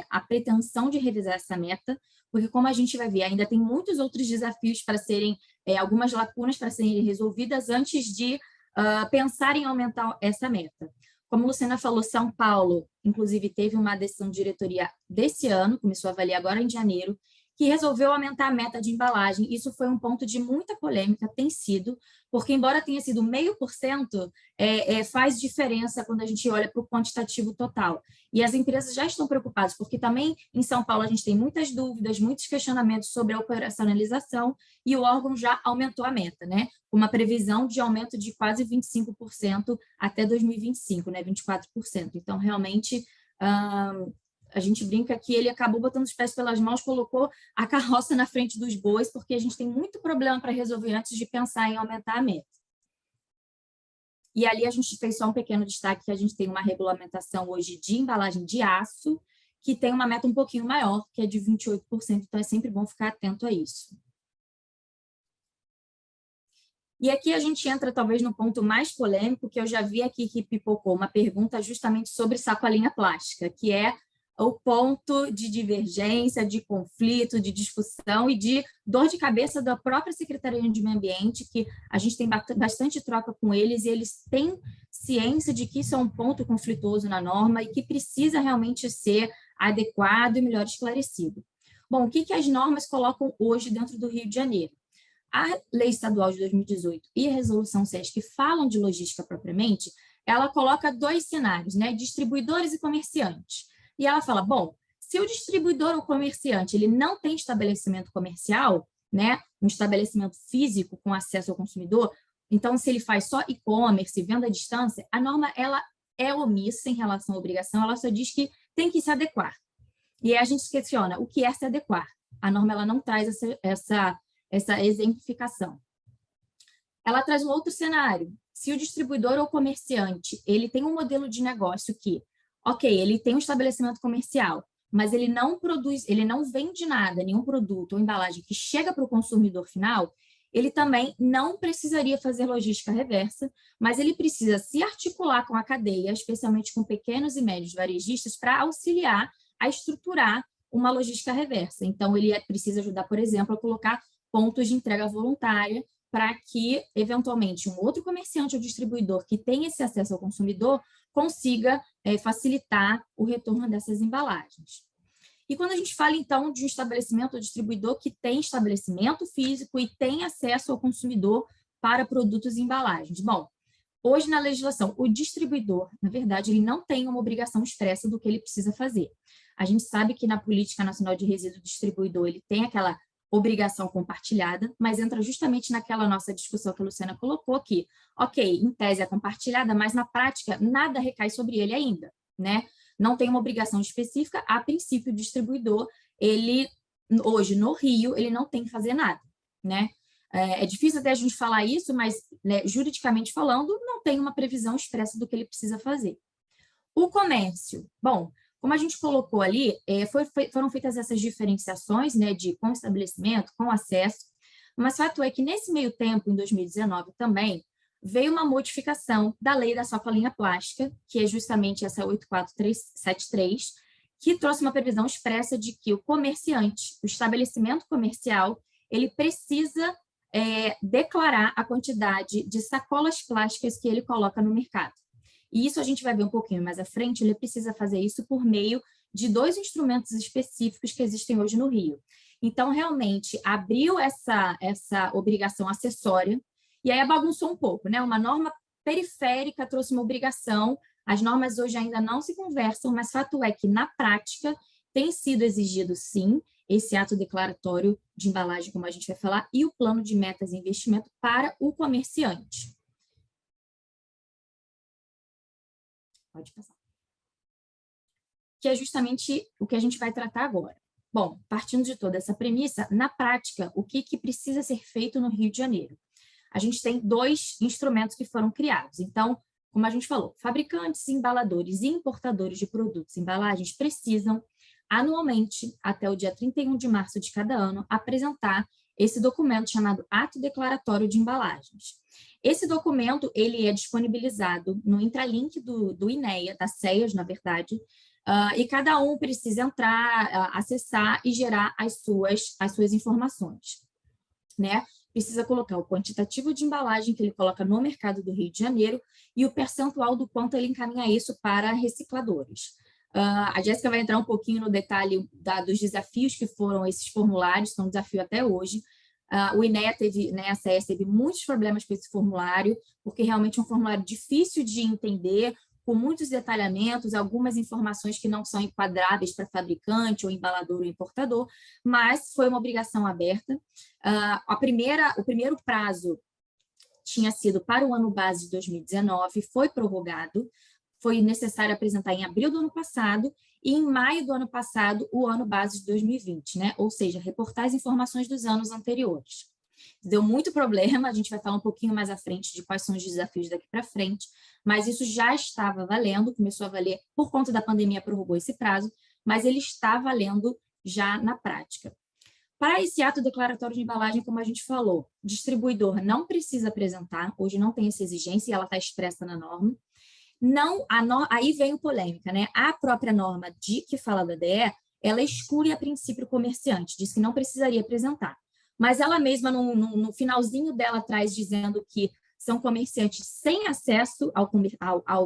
a pretensão de revisar essa meta, porque, como a gente vai ver, ainda tem muitos outros desafios para serem, algumas lacunas para serem resolvidas antes de pensar em aumentar essa meta. Como a Luciana falou, São Paulo, inclusive, teve uma decisão de diretoria desse ano, começou a avaliar agora em janeiro, que resolveu aumentar a meta de embalagem. Isso foi um ponto de muita polêmica, tem sido, porque embora tenha sido 0,5%, faz diferença quando a gente olha para o quantitativo total. E as empresas já estão preocupadas, porque também em São Paulo a gente tem muitas dúvidas, muitos questionamentos sobre a operacionalização, e o órgão já aumentou a meta, né? Com uma previsão de aumento de quase 25% até 2025, né? 24%. Então, realmente, A gente brinca que ele acabou botando os pés pelas mãos, colocou a carroça na frente dos bois, porque a gente tem muito problema para resolver antes de pensar em aumentar a meta. E ali a gente fez só um pequeno destaque, que a gente tem uma regulamentação hoje de embalagem de aço, que tem uma meta um pouquinho maior, que é de 28%, então é sempre bom ficar atento a isso. E aqui a gente entra talvez no ponto mais polêmico, que eu já vi aqui que pipocou uma pergunta justamente sobre sacolinha plástica, que é o ponto de divergência, de conflito, de discussão e de dor de cabeça da própria Secretaria de Meio Ambiente, que a gente tem bastante troca com eles, e eles têm ciência de que isso é um ponto conflituoso na norma e que precisa realmente ser adequado e melhor esclarecido. Bom, o que as normas colocam hoje dentro do Rio de Janeiro? A Lei Estadual de 2018 e a Resolução 6, que falam de logística propriamente, ela coloca dois cenários, né? Distribuidores e comerciantes. E ela fala, bom, se o distribuidor ou comerciante ele não tem estabelecimento comercial, né, um estabelecimento físico com acesso ao consumidor, então se ele faz só e-commerce, venda à distância, a norma ela é omissa em relação à obrigação, ela só diz que tem que se adequar. E aí a gente questiona o que é se adequar. A norma ela não traz essa exemplificação. Ela traz um outro cenário. Se o distribuidor ou comerciante ele tem um modelo de negócio que, ok, ele tem um estabelecimento comercial, mas ele não produz, ele não vende nada, nenhum produto ou embalagem que chega para o consumidor final, ele também não precisaria fazer logística reversa, mas ele precisa se articular com a cadeia, especialmente com pequenos e médios varejistas, para auxiliar a estruturar uma logística reversa. Então, ele precisa ajudar, por exemplo, a colocar pontos de entrega voluntária para que, eventualmente, um outro comerciante ou distribuidor que tem esse acesso ao consumidor consiga facilitar o retorno dessas embalagens. E quando a gente fala, então, de um estabelecimento ou distribuidor que tem estabelecimento físico e tem acesso ao consumidor para produtos e embalagens. Bom, hoje na legislação, o distribuidor, na verdade, ele não tem uma obrigação expressa do que ele precisa fazer. A gente sabe que na Política Nacional de Resíduo Distribuidor, ele tem aquela obrigação compartilhada, mas entra justamente naquela nossa discussão que a Luciana colocou que, ok, em tese é compartilhada, mas na prática nada recai sobre ele ainda, né? Não tem uma obrigação específica, a princípio o distribuidor, ele, hoje no Rio, ele não tem que fazer nada, né? É difícil até a gente falar isso, mas né, juridicamente falando, não tem uma previsão expressa do que ele precisa fazer. O comércio, bom, como a gente colocou ali, foram feitas essas diferenciações, né, de com estabelecimento, com acesso, mas fato é que nesse meio tempo, em 2019 também, veio uma modificação da lei da sacolinha plástica, que é justamente essa 84373, que trouxe uma previsão expressa de que o comerciante, o estabelecimento comercial, ele precisa declarar a quantidade de sacolas plásticas que ele coloca no mercado. E isso a gente vai ver um pouquinho mais à frente, ele precisa fazer isso por meio de dois instrumentos específicos que existem hoje no Rio. Então, realmente, abriu essa obrigação acessória, e aí bagunçou um pouco, né? Uma norma periférica trouxe uma obrigação, as normas hoje ainda não se conversam, mas fato é que, na prática, tem sido exigido, sim, esse ato declaratório de embalagem, como a gente vai falar, e o plano de metas e investimento para o comerciante. Pode passar. Que é justamente o que a gente vai tratar agora. Bom, partindo de toda essa premissa, na prática, o que precisa ser feito no Rio de Janeiro? A gente tem dois instrumentos que foram criados. Então, como a gente falou, fabricantes, embaladores e importadores de produtos e embalagens precisam, anualmente, até o dia 31 de março de cada ano, apresentar esse documento chamado Ato Declaratório de Embalagens. Esse documento ele é disponibilizado no intralink do INEA, da CEAS, na verdade, e cada um precisa entrar, acessar e gerar as suas informações, né? Precisa colocar o quantitativo de embalagem que ele coloca no mercado do Rio de Janeiro e o percentual do quanto ele encaminha isso para recicladores. A Jéssica vai entrar um pouquinho no detalhe dos desafios que foram esses formulários, são um desafio até hoje. O INEA a CEAS teve muitos problemas com esse formulário, porque realmente é um formulário difícil de entender, com muitos detalhamentos, algumas informações que não são enquadráveis para fabricante ou embalador ou importador, mas foi uma obrigação aberta. O primeiro prazo tinha sido para o ano base de 2019, foi prorrogado, foi necessário apresentar em abril do ano passado e em maio do ano passado o ano base de 2020, né? Ou seja, reportar as informações dos anos anteriores. Deu muito problema, a gente vai falar um pouquinho mais à frente de quais são os desafios daqui para frente, mas isso já estava valendo, começou a valer, por conta da pandemia prorrogou esse prazo, mas ele está valendo já na prática. Para esse ato declaratório de embalagem, como a gente falou, distribuidor não precisa apresentar, hoje não tem essa exigência e ela está expressa na norma. Não, aí vem o polêmica, né? A própria norma que fala da DE, ela exclui a princípio o comerciante, diz que não precisaria apresentar. Mas ela mesma, no finalzinho dela, traz dizendo que são comerciantes sem acesso ao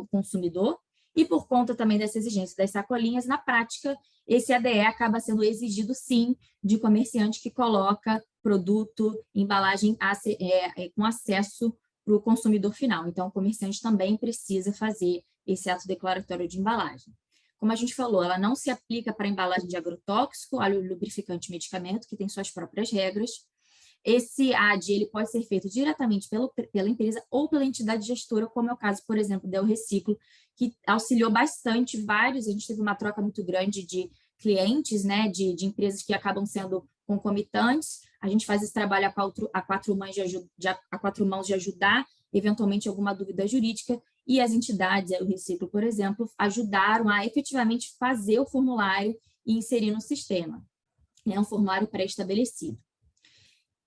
consumidor e por conta também dessa exigência das sacolinhas, na prática, esse ADE acaba sendo exigido, sim, de comerciante que coloca produto, embalagem com acesso para o consumidor final. Então, o comerciante também precisa fazer esse ato declaratório de embalagem. Como a gente falou, ela não se aplica para embalagem de agrotóxico, óleo lubrificante e medicamento, que tem suas próprias regras. Esse AD ele pode ser feito diretamente pela empresa ou pela entidade gestora, como é o caso, por exemplo, da Reciclo, que auxiliou bastante vários, a gente teve uma troca muito grande de clientes, né, de empresas que acabam sendo concomitantes. A gente faz esse trabalho a quatro mãos de ajudar, eventualmente, alguma dúvida jurídica, e as entidades, o Reciclo, por exemplo, ajudaram a efetivamente fazer o formulário e inserir no sistema. É um formulário pré-estabelecido.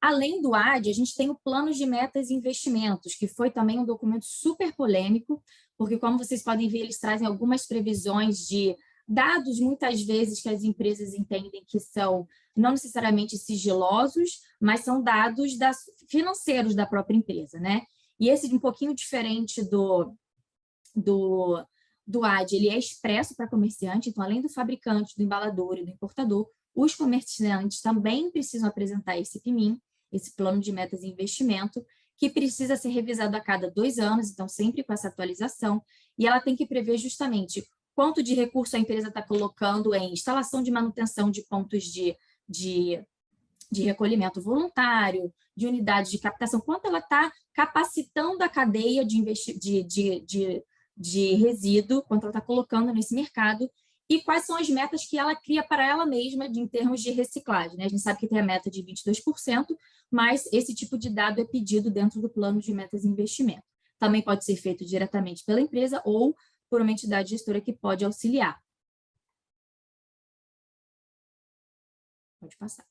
Além do AD, a gente tem o Plano de Metas e Investimentos, que foi também um documento super polêmico, porque, como vocês podem ver, eles trazem algumas previsões de dados, muitas vezes, que as empresas entendem que são não necessariamente sigilosos, mas são dados financeiros da própria empresa, né? E esse, um pouquinho diferente do AD, ele é expresso para comerciante, então, além do fabricante, do embalador e do importador, os comerciantes também precisam apresentar esse PMIM, esse plano de metas e investimento, que precisa ser revisado a cada 2 anos, então sempre com essa atualização, e ela tem que prever justamente quanto de recurso a empresa está colocando em instalação de manutenção de pontos de recolhimento voluntário, de unidades de captação, quanto ela está capacitando a cadeia de resíduo, quanto ela está colocando nesse mercado, e quais são as metas que ela cria para ela mesma em termos de reciclagem, né? A gente sabe que tem a meta de 22%, mas esse tipo de dado é pedido dentro do plano de metas e investimento. Também pode ser feito diretamente pela empresa ou por uma entidade gestora que pode auxiliar. Pode passar.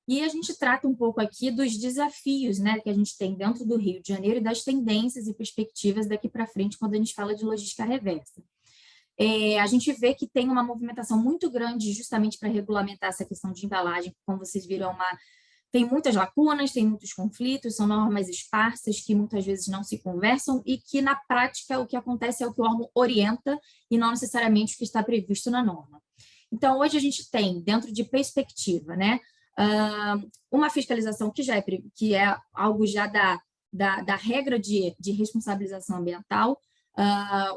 E a gente trata um pouco aqui dos desafios, né, que a gente tem dentro do Rio de Janeiro e das tendências e perspectivas daqui para frente quando a gente fala de logística reversa. A gente vê que tem uma movimentação muito grande justamente para regulamentar essa questão de embalagem, como vocês viram, tem muitas lacunas, tem muitos conflitos, são normas esparsas que muitas vezes não se conversam e que, na prática, o que acontece é o que o órgão orienta e não necessariamente o que está previsto na norma. Então, hoje a gente tem, dentro de perspectiva, né, uma fiscalização que é algo já da regra de responsabilização ambiental,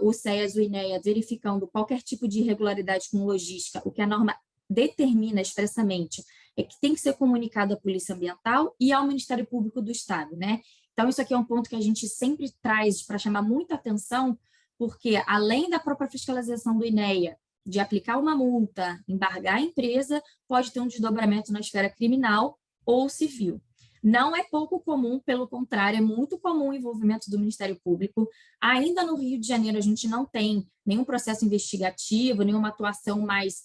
o SEAS, o INEA, verificando qualquer tipo de irregularidade com logística, o que a norma determina expressamente é que tem que ser comunicado à Polícia Ambiental e ao Ministério Público do Estado, né? Então, isso aqui é um ponto que a gente sempre traz para chamar muita atenção, porque além da própria fiscalização do INEA, de aplicar uma multa, embargar a empresa, pode ter um desdobramento na esfera criminal ou civil. Não é pouco comum, pelo contrário, é muito comum o envolvimento do Ministério Público. Ainda no Rio de Janeiro, a gente não tem nenhum processo investigativo, nenhuma atuação mais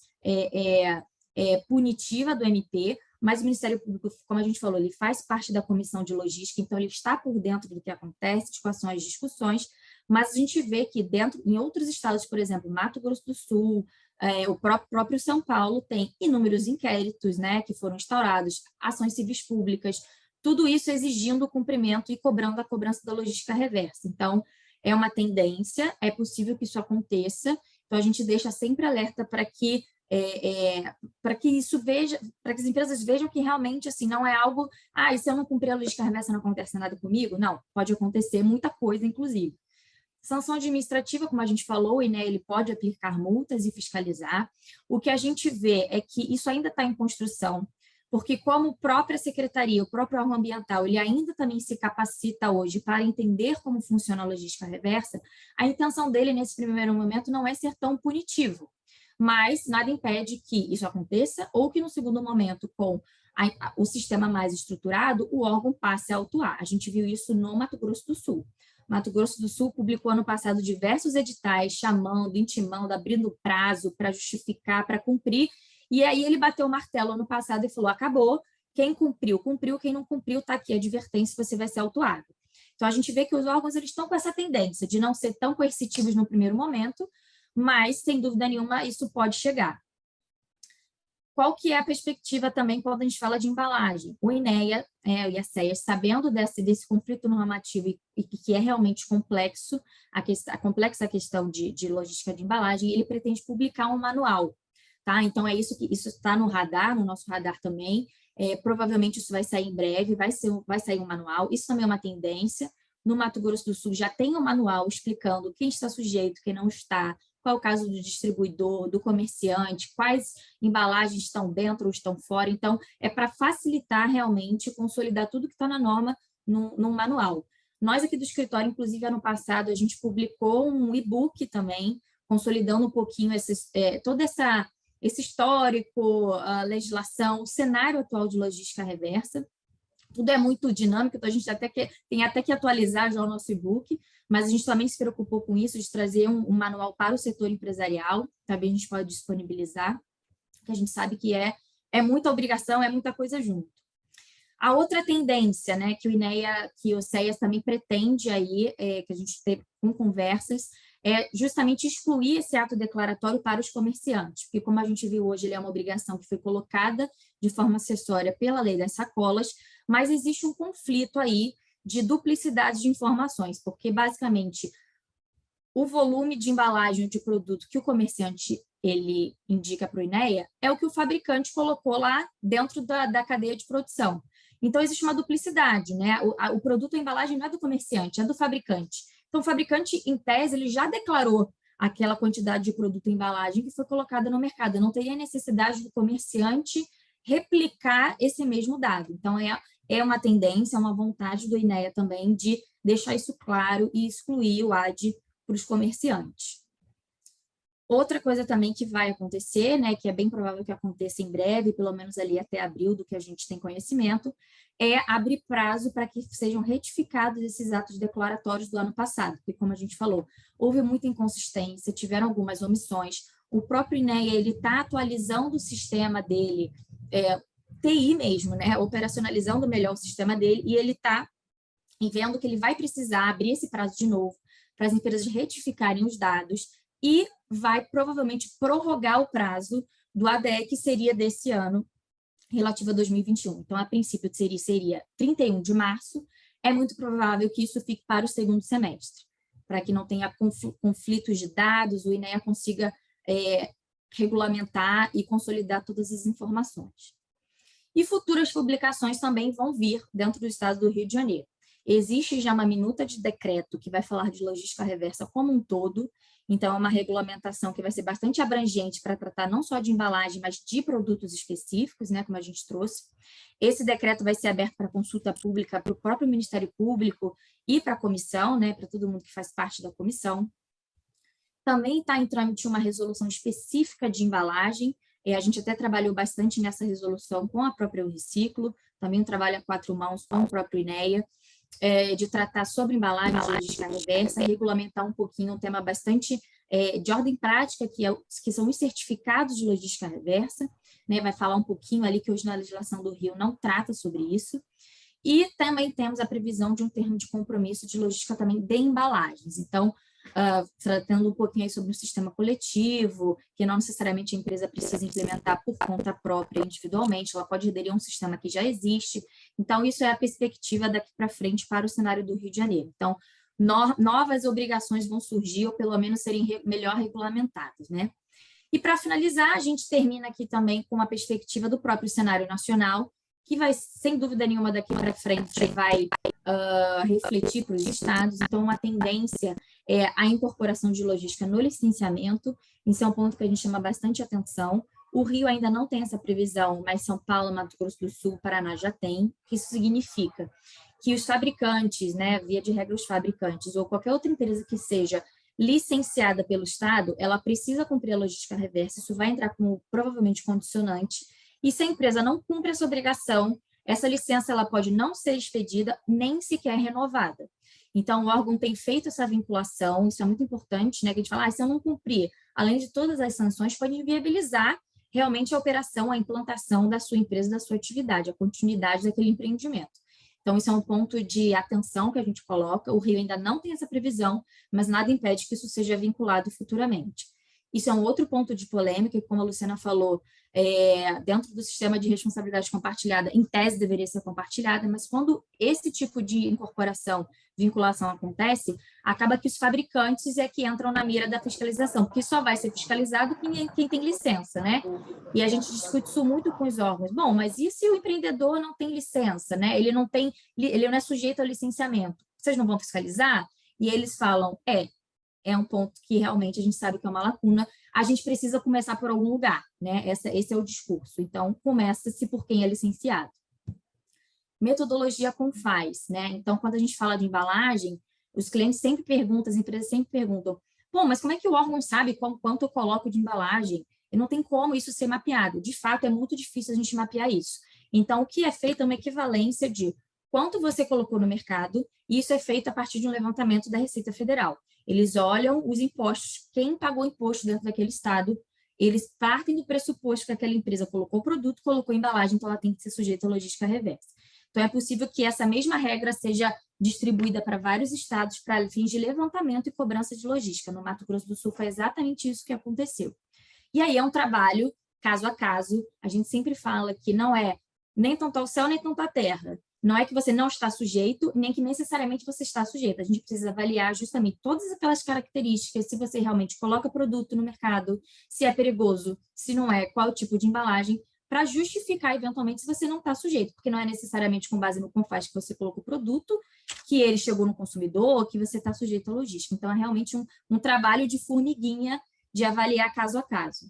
punitiva do MP, mas o Ministério Público, como a gente falou, ele faz parte da Comissão de Logística, então ele está por dentro do que acontece, de quais são as discussões, mas a gente vê que em outros estados, por exemplo, Mato Grosso do Sul, o próprio São Paulo tem inúmeros inquéritos, né, que foram instaurados, ações civis públicas, tudo isso exigindo o cumprimento e cobrando a cobrança da logística reversa. Então, é uma tendência, é possível que isso aconteça, então a gente deixa sempre alerta para que para que as empresas vejam que realmente assim não é algo, se eu não cumprir a logística reversa não acontece nada comigo. Não, pode acontecer muita coisa, inclusive. Sanção administrativa, como a gente falou, o INEA ele pode aplicar multas e fiscalizar. O que a gente vê é que isso ainda está em construção, porque como a própria secretaria, o próprio órgão ambiental, ele ainda também se capacita hoje para entender como funciona a logística reversa, a intenção dele nesse primeiro momento não é ser tão punitivo, mas nada impede que isso aconteça ou que no segundo momento, com o sistema mais estruturado, o órgão passe a autuar. A gente viu isso no Mato Grosso do Sul. Mato Grosso do Sul publicou ano passado diversos editais chamando, intimando, abrindo prazo para justificar, para cumprir, e aí ele bateu o martelo ano passado e falou, acabou, quem cumpriu, cumpriu, quem não cumpriu, está aqui a advertência, você vai ser autuado. Então, a gente vê que os órgãos eles estão com essa tendência de não ser tão coercitivos no primeiro momento, mas, sem dúvida nenhuma, isso pode chegar. Qual que é a perspectiva também quando a gente fala de embalagem? O INEA e a SEAS, sabendo desse conflito normativo e que é realmente complexo, a complexa questão de logística de embalagem, ele pretende publicar um manual. Tá? Então, é isso que isso está no radar, no nosso radar também. Provavelmente isso vai sair em breve, vai sair um manual. Isso também é uma tendência. No Mato Grosso do Sul já tem um manual explicando quem está sujeito, quem não está, qual é o caso do distribuidor, do comerciante, quais embalagens estão dentro ou estão fora. Então, é para facilitar realmente, consolidar tudo que está na norma num manual. Nós aqui do escritório, inclusive, ano passado, a gente publicou um e-book também, consolidando um pouquinho todo esse histórico, a legislação, o cenário atual de logística reversa. Tudo é muito dinâmico, então a gente tem até que atualizar já o nosso e-book, mas a gente também se preocupou com isso, de trazer um manual para o setor empresarial, também a gente pode disponibilizar, porque a gente sabe que é muita obrigação, é muita coisa junto. A outra tendência, né, que o INEA, que o SEAS também pretende aí, que a gente teve com conversas, é justamente excluir esse ato declaratório para os comerciantes, porque como a gente viu hoje, ele é uma obrigação que foi colocada de forma acessória pela lei das sacolas, mas existe um conflito aí de duplicidade de informações, porque basicamente o volume de embalagem de produto que o comerciante ele indica para o INEA é o que o fabricante colocou lá dentro da cadeia de produção. Então, existe uma duplicidade, né? O produto, a embalagem não é do comerciante, é do fabricante. Então, o fabricante, em tese, ele já declarou aquela quantidade de produto e embalagem que foi colocada no mercado. Não teria necessidade do comerciante replicar esse mesmo dado. Então, é uma tendência, é uma vontade do INEA também de deixar isso claro e excluir o AD para os comerciantes. Outra coisa também que vai acontecer, né, que é bem provável que aconteça em breve, pelo menos ali até abril, do que a gente tem conhecimento, é abrir prazo para que sejam retificados esses atos declaratórios do ano passado, porque, como a gente falou, houve muita inconsistência, tiveram algumas omissões, o próprio INEA está atualizando o sistema dele, TI mesmo, né, operacionalizando melhor o sistema dele, e ele está vendo que ele vai precisar abrir esse prazo de novo para as empresas retificarem os dados e vai provavelmente prorrogar o prazo do ADE, que seria desse ano, relativo a 2021. Então, a princípio, seria 31 de março. É muito provável que isso fique para o segundo semestre, para que não tenha conflitos de dados, o INEA consiga regulamentar e consolidar todas as informações. E futuras publicações também vão vir dentro do estado do Rio de Janeiro. Existe já uma minuta de decreto que vai falar de logística reversa como um todo, então é uma regulamentação que vai ser bastante abrangente para tratar não só de embalagem, mas de produtos específicos, né, como a gente trouxe. Esse decreto vai ser aberto para consulta pública para o próprio Ministério Público e para a comissão, né, para todo mundo que faz parte da comissão. Também está em trâmite uma resolução específica de embalagem, a gente até trabalhou bastante nessa resolução com a própria Reciclo, também um trabalho a 4 mãos com o próprio INEA, de tratar sobre embalagem de logística reversa, regulamentar um pouquinho um tema bastante de ordem prática, que são os certificados de logística reversa, né? Vai falar um pouquinho ali que hoje na legislação do Rio não trata sobre isso, e também temos a previsão de um termo de compromisso de logística também de embalagens. Então, tratando um pouquinho aí sobre o sistema coletivo, que não necessariamente a empresa precisa implementar por conta própria individualmente, ela pode aderir a um sistema que já existe. Então, isso é a perspectiva daqui para frente para o cenário do Rio de Janeiro. Então, novas obrigações vão surgir, ou pelo menos serem melhor regulamentadas, né? E para finalizar, a gente termina aqui também com uma perspectiva do próprio cenário nacional, que vai, sem dúvida nenhuma, daqui para frente, vai refletir para os estados. Então, a tendência é a incorporação de logística no licenciamento. Isso é um ponto que a gente chama bastante atenção. O Rio ainda não tem essa previsão, mas São Paulo, Mato Grosso do Sul, Paraná já tem. O que isso significa? Que os fabricantes, né, via de regra os fabricantes, ou qualquer outra empresa que seja licenciada pelo Estado, ela precisa cumprir a logística reversa. Isso vai entrar como provavelmente condicionante. E se a empresa não cumpre essa obrigação, essa licença ela pode não ser expedida nem sequer renovada. Então, o órgão tem feito essa vinculação, isso é muito importante, né? Que a gente fala, se eu não cumprir, além de todas as sanções, pode inviabilizar realmente a operação, a implantação da sua empresa, da sua atividade, a continuidade daquele empreendimento. Então, isso é um ponto de atenção que a gente coloca. O Rio ainda não tem essa previsão, mas nada impede que isso seja vinculado futuramente. Isso é um outro ponto de polêmica, que, como a Luciana falou, dentro do sistema de responsabilidade compartilhada, em tese deveria ser compartilhada, mas quando esse tipo de incorporação, vinculação acontece, acaba que os fabricantes é que entram na mira da fiscalização, porque só vai ser fiscalizado quem tem licença, né? E a gente discute isso muito com os órgãos. Bom, mas e se o empreendedor não tem licença, né? Ele não é sujeito ao licenciamento. Vocês não vão fiscalizar? E eles falam, é um ponto que realmente a gente sabe que é uma lacuna, a gente precisa começar por algum lugar, né? Esse é o discurso. Então, começa-se por quem é licenciado. Metodologia com faz, né? Então, quando a gente fala de embalagem, os clientes sempre perguntam, as empresas sempre perguntam, bom, mas como é que o órgão sabe quanto eu coloco de embalagem? E não tem como isso ser mapeado. De fato, é muito difícil a gente mapear isso. Então, o que é feito é uma equivalência de quanto você colocou no mercado, e isso é feito a partir de um levantamento da Receita Federal. Eles olham os impostos, quem pagou imposto dentro daquele estado, eles partem do pressuposto que aquela empresa colocou o produto, colocou a embalagem, então ela tem que ser sujeita à logística reversa. Então, é possível que essa mesma regra seja distribuída para vários estados para fins de levantamento e cobrança de logística. No Mato Grosso do Sul foi exatamente isso que aconteceu. E aí é um trabalho, caso a caso, a gente sempre fala que não é nem tanto ao céu, nem tanto à terra. Não é que você não está sujeito, nem que necessariamente você está sujeito. A gente precisa avaliar justamente todas aquelas características, se você realmente coloca produto no mercado, se é perigoso, se não é, qual o tipo de embalagem, para justificar, eventualmente, se você não está sujeito, porque não é necessariamente com base no CONFAS que você colocou o produto, que ele chegou no consumidor, que você está sujeito à logística. Então, é realmente um trabalho de formiguinha de avaliar caso a caso.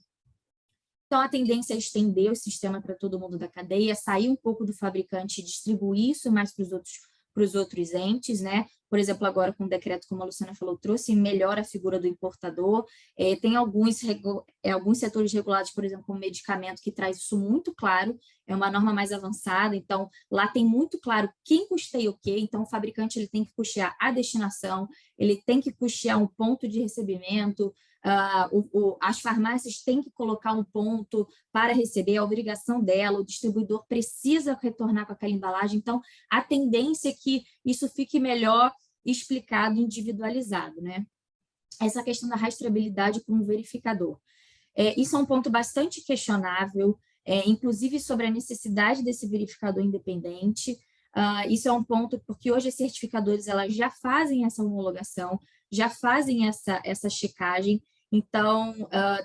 Então, a tendência é estender o sistema para todo mundo da cadeia, sair um pouco do fabricante e distribuir isso mais para os outros entes, né? Por exemplo, agora com o decreto, como a Luciana falou, trouxe melhor a figura do importador. Tem alguns setores regulados, por exemplo, como medicamento, que traz isso muito claro, é uma norma mais avançada, então lá tem muito claro quem custeia o quê, então o fabricante ele tem que custear a destinação, ele tem que custear um ponto de recebimento, as farmácias têm que colocar um ponto para receber, a obrigação dela, o distribuidor precisa retornar com aquela embalagem, então a tendência é que isso fique melhor explicado, individualizado, né? Essa questão da rastreabilidade com o verificador. Isso é um ponto bastante questionável, inclusive sobre a necessidade desse verificador independente. Isso é um ponto porque hoje as certificadoras elas já fazem essa homologação, já fazem essa checagem, então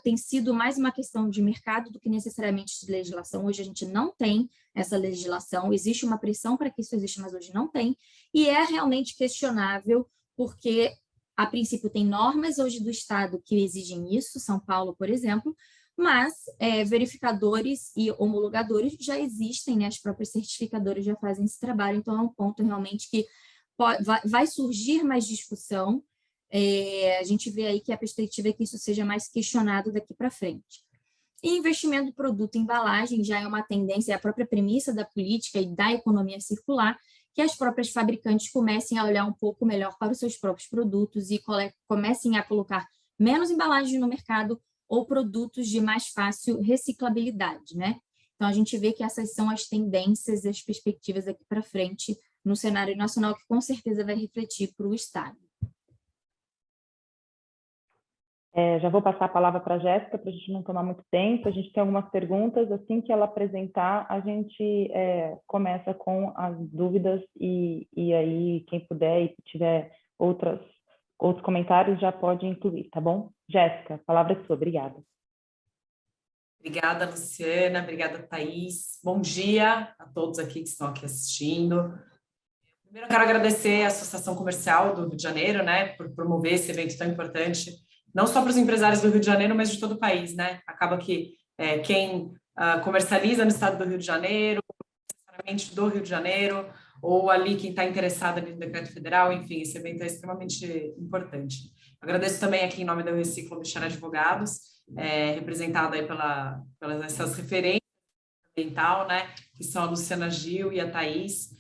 tem sido mais uma questão de mercado do que necessariamente de legislação. Hoje a gente não tem essa legislação, existe uma pressão para que isso exista, mas hoje não tem, e é realmente questionável, porque a princípio tem normas hoje do Estado que exigem isso, São Paulo, por exemplo, mas verificadores e homologadores já existem, né? As próprias certificadoras já fazem esse trabalho, então é um ponto realmente que vai surgir mais discussão. A gente vê aí que a perspectiva é que isso seja mais questionado daqui para frente. E investimento em produto e embalagem já é uma tendência, é a própria premissa da política e da economia circular, que as próprias fabricantes comecem a olhar um pouco melhor para os seus próprios produtos e comecem a colocar menos embalagem no mercado ou produtos de mais fácil reciclabilidade, né? Então, a gente vê que essas são as tendências e as perspectivas daqui para frente no cenário nacional, que com certeza vai refletir para o Estado. Já vou passar a palavra para a Jéssica, para a gente não tomar muito tempo. A gente tem algumas perguntas. Assim que ela apresentar, a gente começa com as dúvidas e aí quem puder e tiver outros comentários já pode incluir, tá bom? Jéssica, a palavra é sua. Obrigada. Obrigada, Luciana. Obrigada, Thaís. Bom dia a todos aqui que estão aqui assistindo. Primeiro, eu quero agradecer a Associação Comercial do Rio de Janeiro, né, por promover esse evento tão importante, não só para os empresários do Rio de Janeiro, mas de todo o país, né? Acaba que quem comercializa no estado do Rio de Janeiro, necessariamente do Rio de Janeiro, ou ali quem está interessado no decreto federal, enfim, esse evento é extremamente importante. Agradeço também aqui em nome do Reciclo Michel Advogados, representada aí pelas essas referências ambiental, né, que são a Luciana Gil e a Thaís.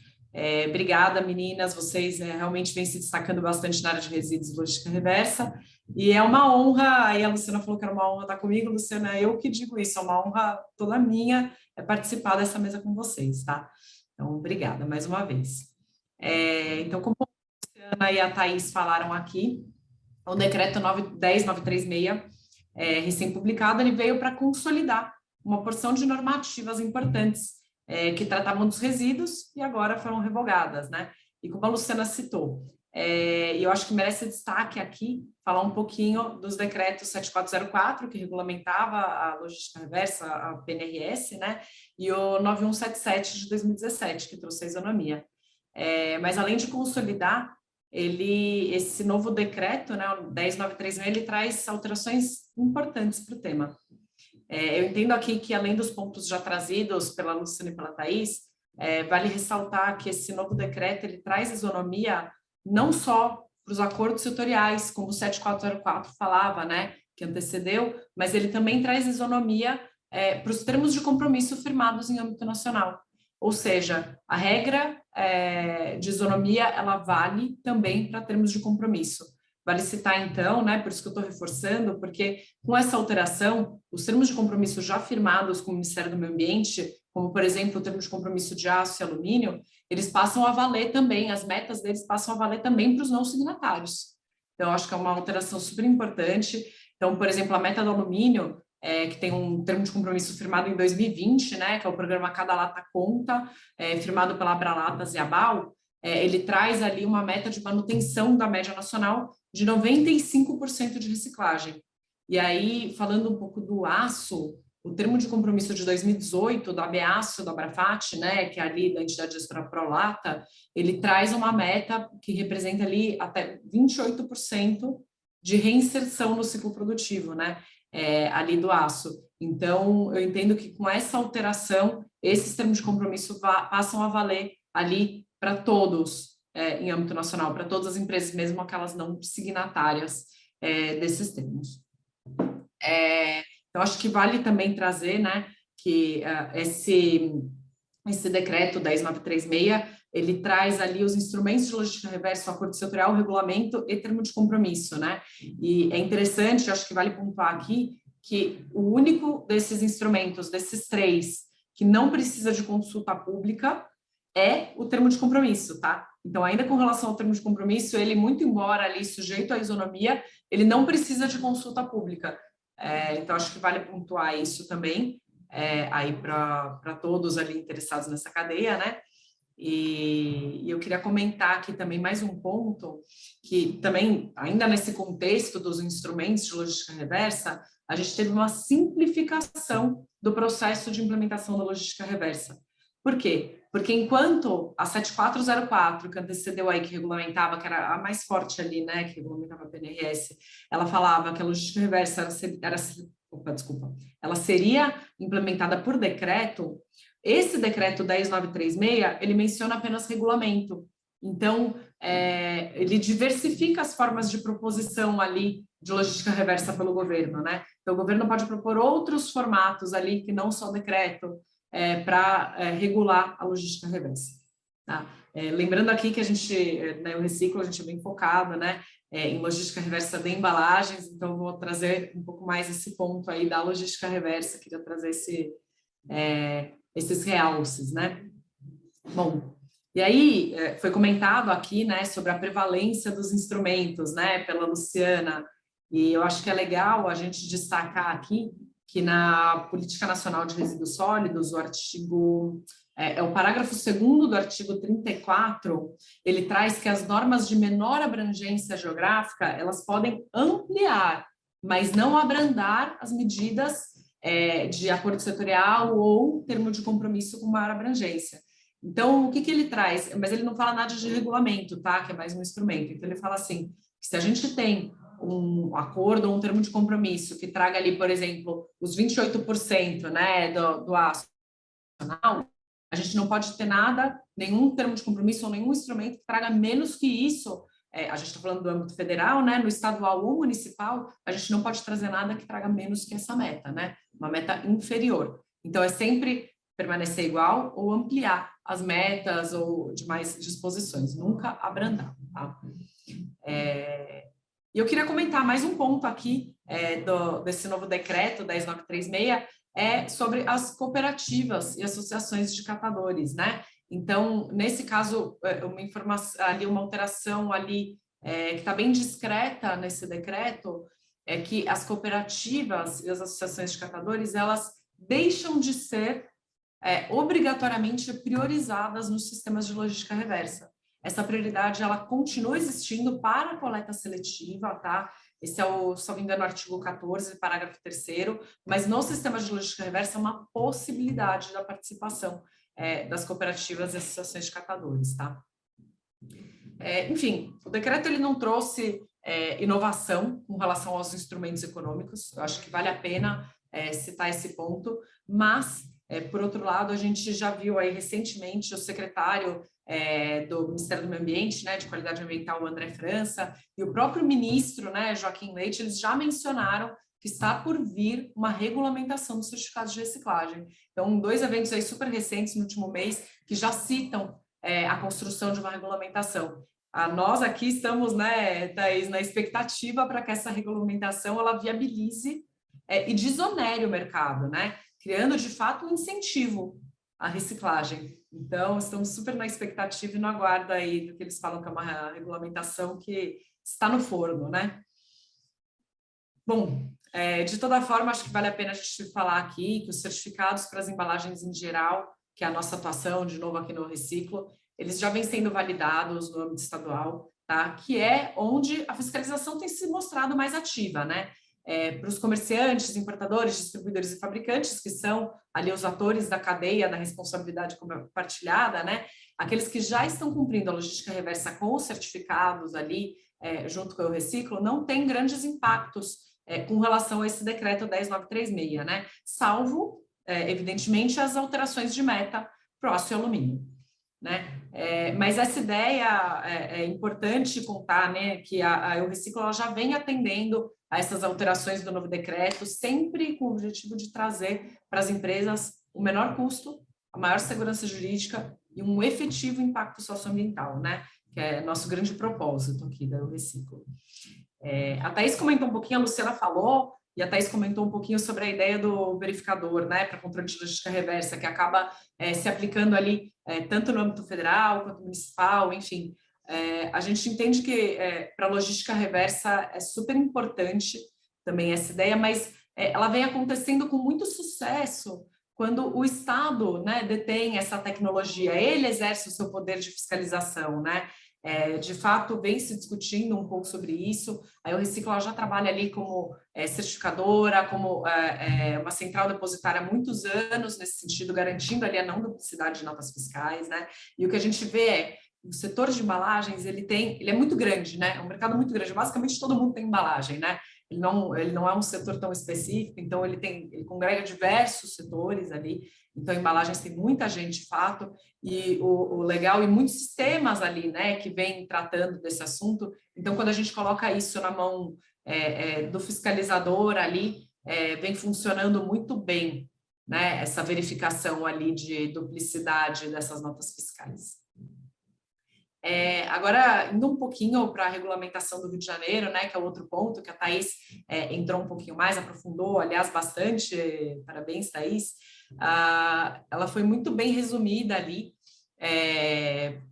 Obrigada, meninas, vocês realmente vêm se destacando bastante na área de resíduos e logística reversa, e é uma honra, aí a Luciana falou que era uma honra estar comigo, Luciana, eu que digo isso, é uma honra toda minha participar dessa mesa com vocês, tá? Então, obrigada mais uma vez. Então, como a Luciana e a Thaís falaram aqui, o decreto 10936, recém-publicado, ele veio para consolidar uma porção de normativas importantes que tratavam dos resíduos e agora foram revogadas, né? E como a Luciana citou, eu acho que merece destaque aqui falar um pouquinho dos decretos 7404, que regulamentava a logística reversa, a PNRS, né? E o 9177 de 2017, que trouxe a isonomia. Mas além de consolidar, esse novo decreto, né, o 10936, ele traz alterações importantes para o tema. Eu entendo aqui que, além dos pontos já trazidos pela Luciana e pela Thaís, vale ressaltar que esse novo decreto ele traz isonomia não só para os acordos setoriais, como o 7404 falava, né, que antecedeu, mas ele também traz isonomia para os termos de compromisso firmados em âmbito nacional. Ou seja, a regra de isonomia, ela vale também para termos de compromisso. Vale citar, então, né, por isso que eu estou reforçando, porque com essa alteração, os termos de compromisso já firmados com o Ministério do Meio Ambiente, como, por exemplo, o termo de compromisso de aço e alumínio, eles passam a valer também, as metas deles passam a valer também para os não signatários. Então, acho que é uma alteração super importante. Então, por exemplo, a meta do alumínio, que tem um termo de compromisso firmado em 2020, né, que é o programa Cada Lata Conta, firmado pela Abralatas e Abal, ele traz ali uma meta de manutenção da média nacional de 95% de reciclagem. E aí, falando um pouco do aço, o termo de compromisso de 2018 da Abeaço, da Abrafat, né, que é ali da entidade gestora Prolata, ele traz uma meta que representa ali até 28% de reinserção no ciclo produtivo, né, ali do aço. Então, eu entendo que com essa alteração, esses termos de compromisso passam a valer ali para todos, em âmbito nacional, para todas as empresas, mesmo aquelas não signatárias desses termos. Então, acho que vale também trazer, né, que esse decreto 10936, ele traz ali os instrumentos de logística reversa, o acordo setorial, o regulamento e termo de compromisso, né? E é interessante, acho que vale pontuar aqui, que o único desses instrumentos, desses três, que não precisa de consulta pública, é o termo de compromisso, tá? Então, ainda com relação ao termo de compromisso, ele, muito embora ali sujeito à isonomia, ele não precisa de consulta pública. Então, acho que vale pontuar isso também, aí para todos ali interessados nessa cadeia, né? E eu queria comentar aqui também mais um ponto, que também, ainda nesse contexto dos instrumentos de logística reversa, a gente teve uma simplificação do processo de implementação da logística reversa. Por quê? Porque enquanto a 7404, que antecedeu aí, que regulamentava, que era a mais forte ali, né, que regulamentava a PNRS, ela falava que a logística reversa ela seria implementada por decreto. Esse decreto 10936, ele menciona apenas regulamento. Então, ele diversifica as formas de proposição ali de logística reversa pelo governo, né? Então, o governo pode propor outros formatos ali que não só decreto, para regular a logística reversa. Tá? Lembrando aqui que a gente, né, o Reciclo, a gente é bem focado, né, em logística reversa de embalagens, então vou trazer um pouco mais esse ponto aí da logística reversa, queria trazer esses realces, né? Bom, e aí foi comentado aqui, né, sobre a prevalência dos instrumentos, né, pela Luciana, e eu acho que é legal a gente destacar aqui que na Política Nacional de Resíduos Sólidos, o artigo, o parágrafo 2º do artigo 34, ele traz que as normas de menor abrangência geográfica, elas podem ampliar, mas não abrandar as medidas de acordo setorial ou termo de compromisso com maior abrangência. Então, o que que ele traz? Mas ele não fala nada de regulamento, tá? Que é mais um instrumento. Então, ele fala assim, que se a gente tem um acordo ou um termo de compromisso que traga ali, por exemplo, os 28%, né, do aço nacional, a gente não pode ter nada, nenhum termo de compromisso ou nenhum instrumento que traga menos que isso. A gente está falando do âmbito federal, né? No estadual ou municipal, a gente não pode trazer nada que traga menos que essa meta, né? Uma meta inferior. Então, é sempre permanecer igual ou ampliar as metas ou demais disposições, nunca abrandar, tá? E eu queria comentar mais um ponto aqui desse novo decreto 10936, sobre as cooperativas e associações de catadores, né? Então, nesse caso, uma informação ali, uma alteração ali que está bem discreta nesse decreto é que as cooperativas e as associações de catadores, elas deixam de ser obrigatoriamente priorizadas nos sistemas de logística reversa. Essa prioridade, ela continua existindo para a coleta seletiva, tá? Esse é o, se não me engano, artigo 14, parágrafo 3º, mas no sistema de logística reversa é uma possibilidade da participação das cooperativas e associações de catadores, tá? Enfim, o decreto ele não trouxe inovação com relação aos instrumentos econômicos, eu acho que vale a pena citar esse ponto, mas, por outro lado, a gente já viu aí recentemente o secretário do Ministério do Meio Ambiente, né, de Qualidade Ambiental, o André França, e o próprio ministro, né, Joaquim Leite, eles já mencionaram que está por vir uma regulamentação dos certificados de reciclagem. Então, 2 eventos aí super recentes no último mês que já citam a construção de uma regulamentação. Nós aqui estamos, né, Thaís, na expectativa para que essa regulamentação ela viabilize e desonere o mercado, né, criando de fato um incentivo à reciclagem. Então, estamos super na expectativa e no aguardo aí do que eles falam que é uma regulamentação que está no forno, né? Bom, de toda forma, acho que vale a pena a gente falar aqui que os certificados para as embalagens em geral, que é a nossa atuação, de novo aqui no Reciclo, eles já vêm sendo validados no âmbito estadual, tá? Que é onde a fiscalização tem se mostrado mais ativa, né? Para os comerciantes, importadores, distribuidores e fabricantes, que são ali os atores da cadeia da responsabilidade compartilhada, né? Aqueles que já estão cumprindo a logística reversa com os certificados ali, junto com o Reciclo, não tem grandes impactos com relação a esse decreto 10936, né? Salvo, evidentemente, as alterações de meta para o aço e alumínio, né? Mas essa ideia é importante contar, né? Que a Reciclo ela já vem atendendo a essas alterações do novo decreto, sempre com o objetivo de trazer para as empresas o menor custo, a maior segurança jurídica e um efetivo impacto socioambiental, né? Que é nosso grande propósito aqui da Reciclo. A Thaís comentou um pouquinho, a Luciana falou, e a Thaís comentou um pouquinho sobre a ideia do verificador, né, para controle de logística reversa, que acaba se aplicando ali tanto no âmbito federal quanto municipal, enfim. A gente entende que para a logística reversa é super importante também essa ideia, mas ela vem acontecendo com muito sucesso quando o Estado, né, detém essa tecnologia, ele exerce o seu poder de fiscalização, né? De fato, vem se discutindo um pouco sobre isso. Aí o Reciclo já trabalha ali como certificadora, como uma central depositária há muitos anos nesse sentido, garantindo ali a não duplicidade de notas fiscais, né? E o que a gente vê o setor de embalagens, ele é muito grande, né? É um mercado muito grande. Basicamente, todo mundo tem embalagem, né? Ele não é um setor tão específico, então ele congrega diversos setores ali. Então, embalagens tem muita gente, de fato, e o legal, e muitos sistemas ali, né, que vem tratando desse assunto. Então, quando a gente coloca isso na mão do fiscalizador ali, vem funcionando muito bem, né, essa verificação ali de duplicidade dessas notas fiscais. Agora, indo um pouquinho para a regulamentação do Rio de Janeiro, né, que é outro ponto que a Thaís entrou um pouquinho mais, aprofundou, aliás, bastante, parabéns, Thaís. Ela foi muito bem resumida ali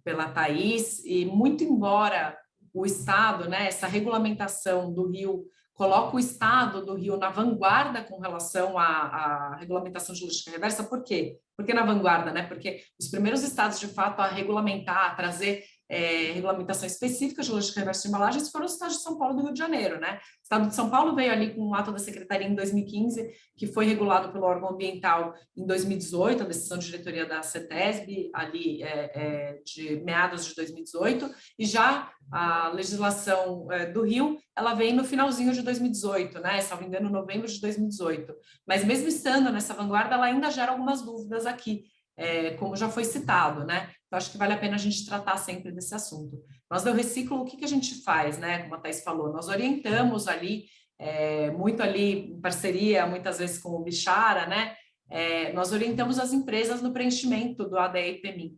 pela Thaís, e muito embora o Estado, né, essa regulamentação do Rio, coloca o Estado do Rio na vanguarda com relação à regulamentação de logística reversa. Por quê? Por que na vanguarda, né? Porque os primeiros estados, de fato, a regulamentar, a trazer regulamentação específica de logística reversa de embalagens foram os estados de São Paulo e do Rio de Janeiro, né? O estado de São Paulo veio ali com um ato da Secretaria em 2015, que foi regulado pelo órgão ambiental em 2018, a decisão de diretoria da CETESB, ali de meados de 2018, e já a legislação do Rio, ela vem no finalzinho de 2018, né? Se não me engano, novembro de 2018. Mas mesmo estando nessa vanguarda, ela ainda gera algumas dúvidas aqui, como já foi citado, né? Então, acho que vale a pena a gente tratar sempre desse assunto. Nós do Reciclo, o que a gente faz, né? Como a Thais falou, nós orientamos ali, muito ali em parceria, muitas vezes com o Bichara, né? Nós orientamos as empresas no preenchimento do ADE e PMI.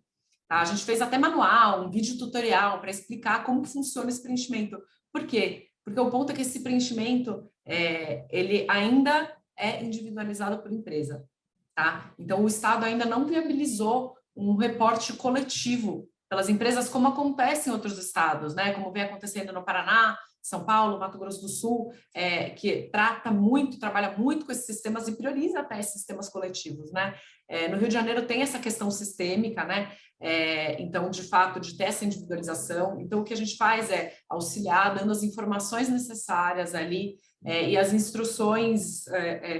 Tá? A gente fez até manual, um vídeo tutorial para explicar como funciona esse preenchimento. Por quê? Porque o ponto é que esse preenchimento, ele ainda é individualizado por empresa. Tá? Então, o Estado ainda não viabilizou um reporte coletivo pelas empresas, como acontece em outros estados, né? Como vem acontecendo no Paraná, São Paulo, Mato Grosso do Sul, que trabalha muito com esses sistemas e prioriza até esses sistemas coletivos, né? No Rio de Janeiro tem essa questão sistêmica, né? Então, de fato, de ter essa individualização. Então, o que a gente faz é auxiliar, dando as informações necessárias ali, e as instruções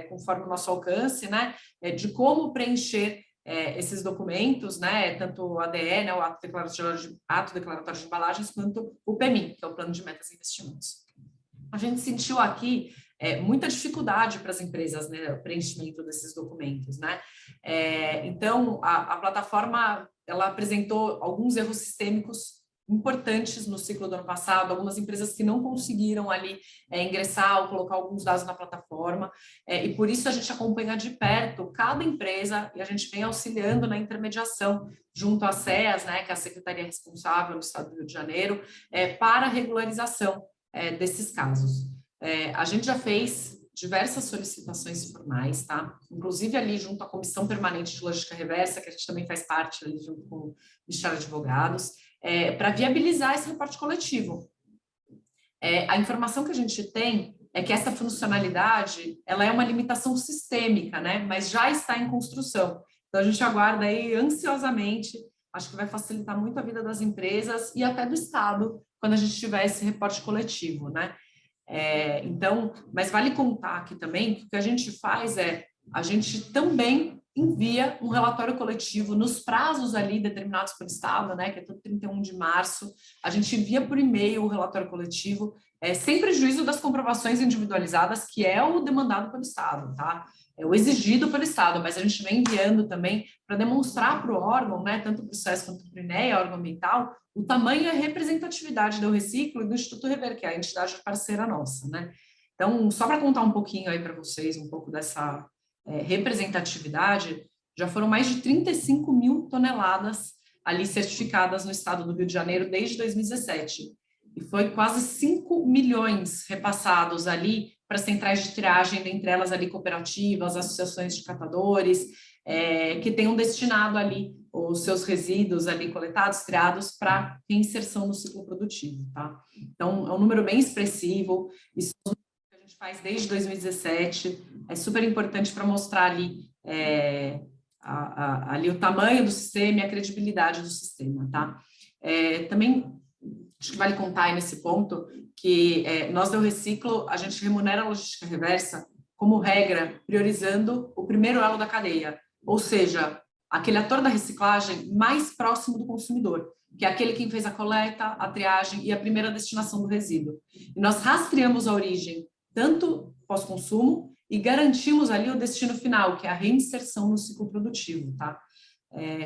conforme o nosso alcance, né, de como preencher esses documentos, né, tanto o ADE, né, o ato declaratório de embalagens, quanto o PMI, que é o Plano de Metas e Investimentos. A gente sentiu aqui muita dificuldade para as empresas, né, o preenchimento desses documentos, né? Então, a plataforma, ela apresentou alguns erros sistêmicos importantes no ciclo do ano passado, algumas empresas que não conseguiram ali ingressar ou colocar alguns dados na plataforma, e por isso a gente acompanha de perto cada empresa e a gente vem auxiliando na intermediação junto à SEAS, né, que é a Secretaria Responsável no Estado do Rio de Janeiro, para a regularização desses casos. A gente já fez diversas solicitações formais, tá? Inclusive ali junto à Comissão Permanente de Logística Reversa, que a gente também faz parte ali junto com o Bichara Advogados, para viabilizar esse reporte coletivo. A informação que a gente tem é que essa funcionalidade, ela é uma limitação sistêmica, né? Mas já está em construção. Então, a gente aguarda aí ansiosamente, acho que vai facilitar muito a vida das empresas e até do Estado, quando a gente tiver esse reporte coletivo, né? Então, mas vale contar aqui também que o que a gente faz a gente também envia um relatório coletivo nos prazos ali determinados pelo Estado, né, que é todo 31 de março, a gente envia por e-mail o relatório coletivo, sem prejuízo das comprovações individualizadas, que é o demandado pelo Estado, tá? É o exigido pelo Estado, mas a gente vem enviando também para demonstrar para o órgão, né, tanto para o SES quanto para o INEA, órgão ambiental, o tamanho e a representatividade do Reciclo e do Instituto Rever, que é a entidade parceira nossa, né? Então, só para contar um pouquinho aí para vocês, um pouco dessa representatividade, já foram mais de 35 mil toneladas ali certificadas no estado do Rio de Janeiro desde 2017. E foi quase 5 milhões repassados ali para centrais de triagem, dentre elas ali cooperativas, associações de catadores, que tenham destinado ali os seus resíduos ali coletados, triados para reinserção no ciclo produtivo, tá? Então, é um número bem expressivo, isso que a gente faz desde 2017, é super importante para mostrar ali, ali o tamanho do sistema e a credibilidade do sistema, tá? Também, acho que vale contar aí nesse ponto, que nós do Reciclo, a gente remunera a logística reversa como regra, priorizando o primeiro elo da cadeia, ou seja, aquele ator da reciclagem mais próximo do consumidor, que é aquele quem fez a coleta, a triagem e a primeira destinação do resíduo. E nós rastreamos a origem, tanto pós-consumo, e garantimos ali o destino final, que é a reinserção no ciclo produtivo, tá?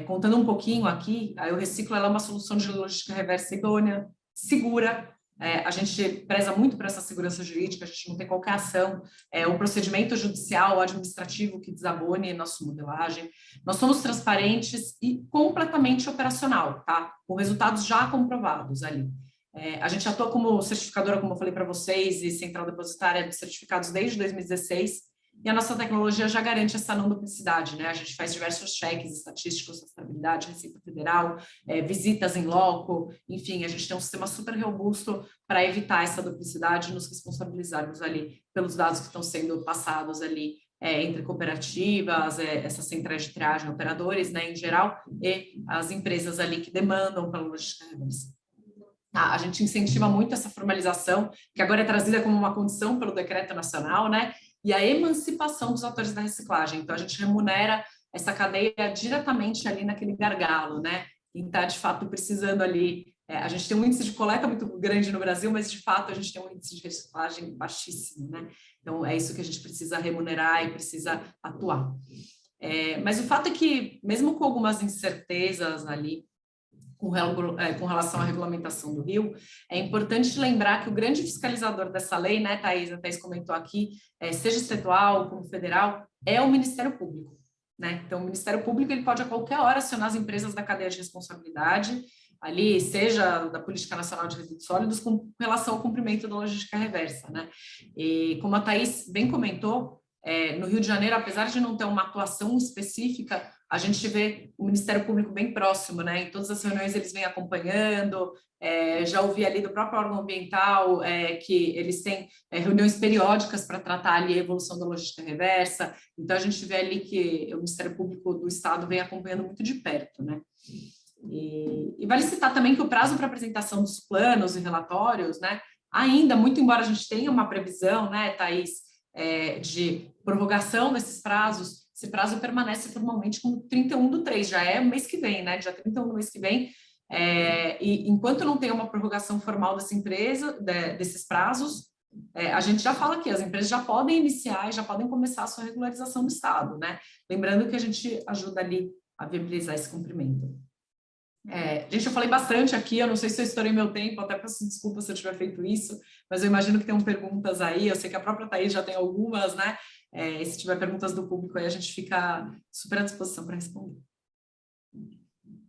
Contando um pouquinho aqui, a Eu Reciclo ela é uma solução de logística reversa idônea, segura. A gente preza muito por essa segurança jurídica, a gente não tem qualquer ação, um procedimento judicial ou administrativo que desabone nossa modelagem. Nós somos transparentes e completamente operacional, tá? Com resultados já comprovados ali. A gente atua como certificadora, como eu falei para vocês, e central depositária de certificados desde 2016, e a nossa tecnologia já garante essa não duplicidade, né? A gente faz diversos cheques estatísticos, sustentabilidade, Receita Federal, visitas em loco, enfim, a gente tem um sistema super robusto para evitar essa duplicidade e nos responsabilizarmos ali pelos dados que estão sendo passados ali entre cooperativas, essas centrais de triagem, operadores, né, em geral, e as empresas ali que demandam pela logística reversa. A gente incentiva muito essa formalização, que agora é trazida como uma condição pelo decreto nacional, né, e a emancipação dos atores da reciclagem. Então, a gente remunera essa cadeia diretamente ali naquele gargalo, né, quem está, de fato, precisando ali. A gente tem um índice de coleta muito grande no Brasil, mas, de fato, a gente tem um índice de reciclagem baixíssimo, né? Então, é isso que a gente precisa remunerar e precisa atuar. Mas o fato é que, mesmo com algumas incertezas ali, com relação à regulamentação do Rio, é importante lembrar que o grande fiscalizador dessa lei, né, Thaís, a Thaís comentou aqui, seja estadual como federal, é o Ministério Público, né? Então, o Ministério Público ele pode a qualquer hora acionar as empresas da cadeia de responsabilidade, ali, seja da Política Nacional de Resíduos Sólidos, com relação ao cumprimento da logística reversa, né? E como a Thaís bem comentou, no Rio de Janeiro, apesar de não ter uma atuação específica, a gente vê o Ministério Público bem próximo, né? Em todas as reuniões eles vêm acompanhando, já ouvi ali do próprio órgão ambiental que eles têm reuniões periódicas para tratar ali a evolução da logística reversa, então a gente vê ali que o Ministério Público do Estado vem acompanhando muito de perto, né? E vale citar também que o prazo para apresentação dos planos e relatórios, né? Ainda, muito embora a gente tenha uma previsão, né, Thaís, de prorrogação desses prazos, esse prazo permanece formalmente como 31/3, já é o mês que vem, né? Dia 31 do mês que vem. E enquanto não tem uma prorrogação formal dessa empresa, desses prazos, a gente já fala que as empresas já podem iniciar e já podem começar a sua regularização do Estado, né? Lembrando que a gente ajuda ali a viabilizar esse cumprimento. Gente, eu falei bastante aqui, eu não sei se eu estourei meu tempo, até peço desculpa se eu tiver feito isso, mas eu imagino que tem perguntas aí, eu sei que a própria Thaís já tem algumas, né? E se tiver perguntas do público aí, a gente fica super à disposição para responder.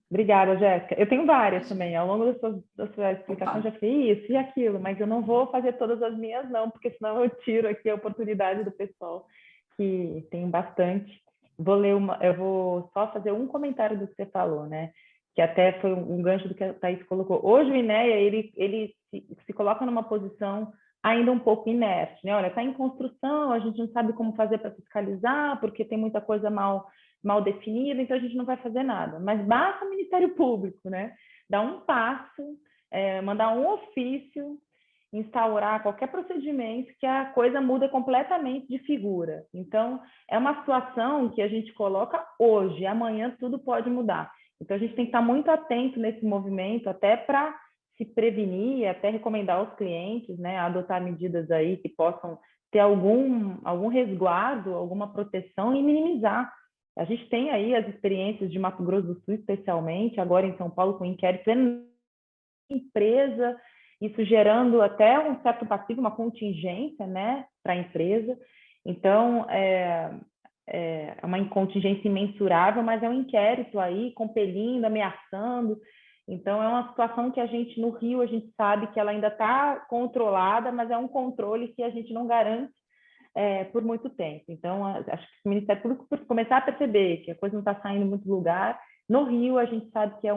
Obrigada, Jéssica. Eu tenho várias também. Ao longo da sua explicação, já fiz isso e aquilo, mas eu não vou fazer todas as minhas, não, porque senão eu tiro aqui a oportunidade do pessoal, que tem bastante. Eu vou só fazer um comentário do que você falou, né? Que até foi um gancho do que a Thaís colocou. Hoje o INEA, ele se coloca numa posição ainda um pouco inerte, né? Olha, está em construção, a gente não sabe como fazer para fiscalizar, porque tem muita coisa mal definida, então a gente não vai fazer nada. Mas basta o Ministério Público, né? Dar um passo, mandar um ofício, instaurar qualquer procedimento que a coisa muda completamente de figura. Então, é uma situação que a gente coloca hoje, amanhã tudo pode mudar. Então, a gente tem que estar muito atento nesse movimento, até para se prevenir, até recomendar aos clientes, né, a adotar medidas aí que possam ter algum resguardo, alguma proteção e minimizar. A gente tem aí as experiências de Mato Grosso do Sul, especialmente, agora em São Paulo, com inquérito empresa, isso gerando até um certo passivo, uma contingência, né, para a empresa. Então, é uma contingência imensurável, mas é um inquérito aí, compelindo, ameaçando. Então, é uma situação que a gente, no Rio, a gente sabe que ela ainda está controlada, mas é um controle que a gente não garante por muito tempo. Então, acho que o Ministério Público, por começar a perceber que a coisa não está saindo muito lugar, no Rio, a gente sabe que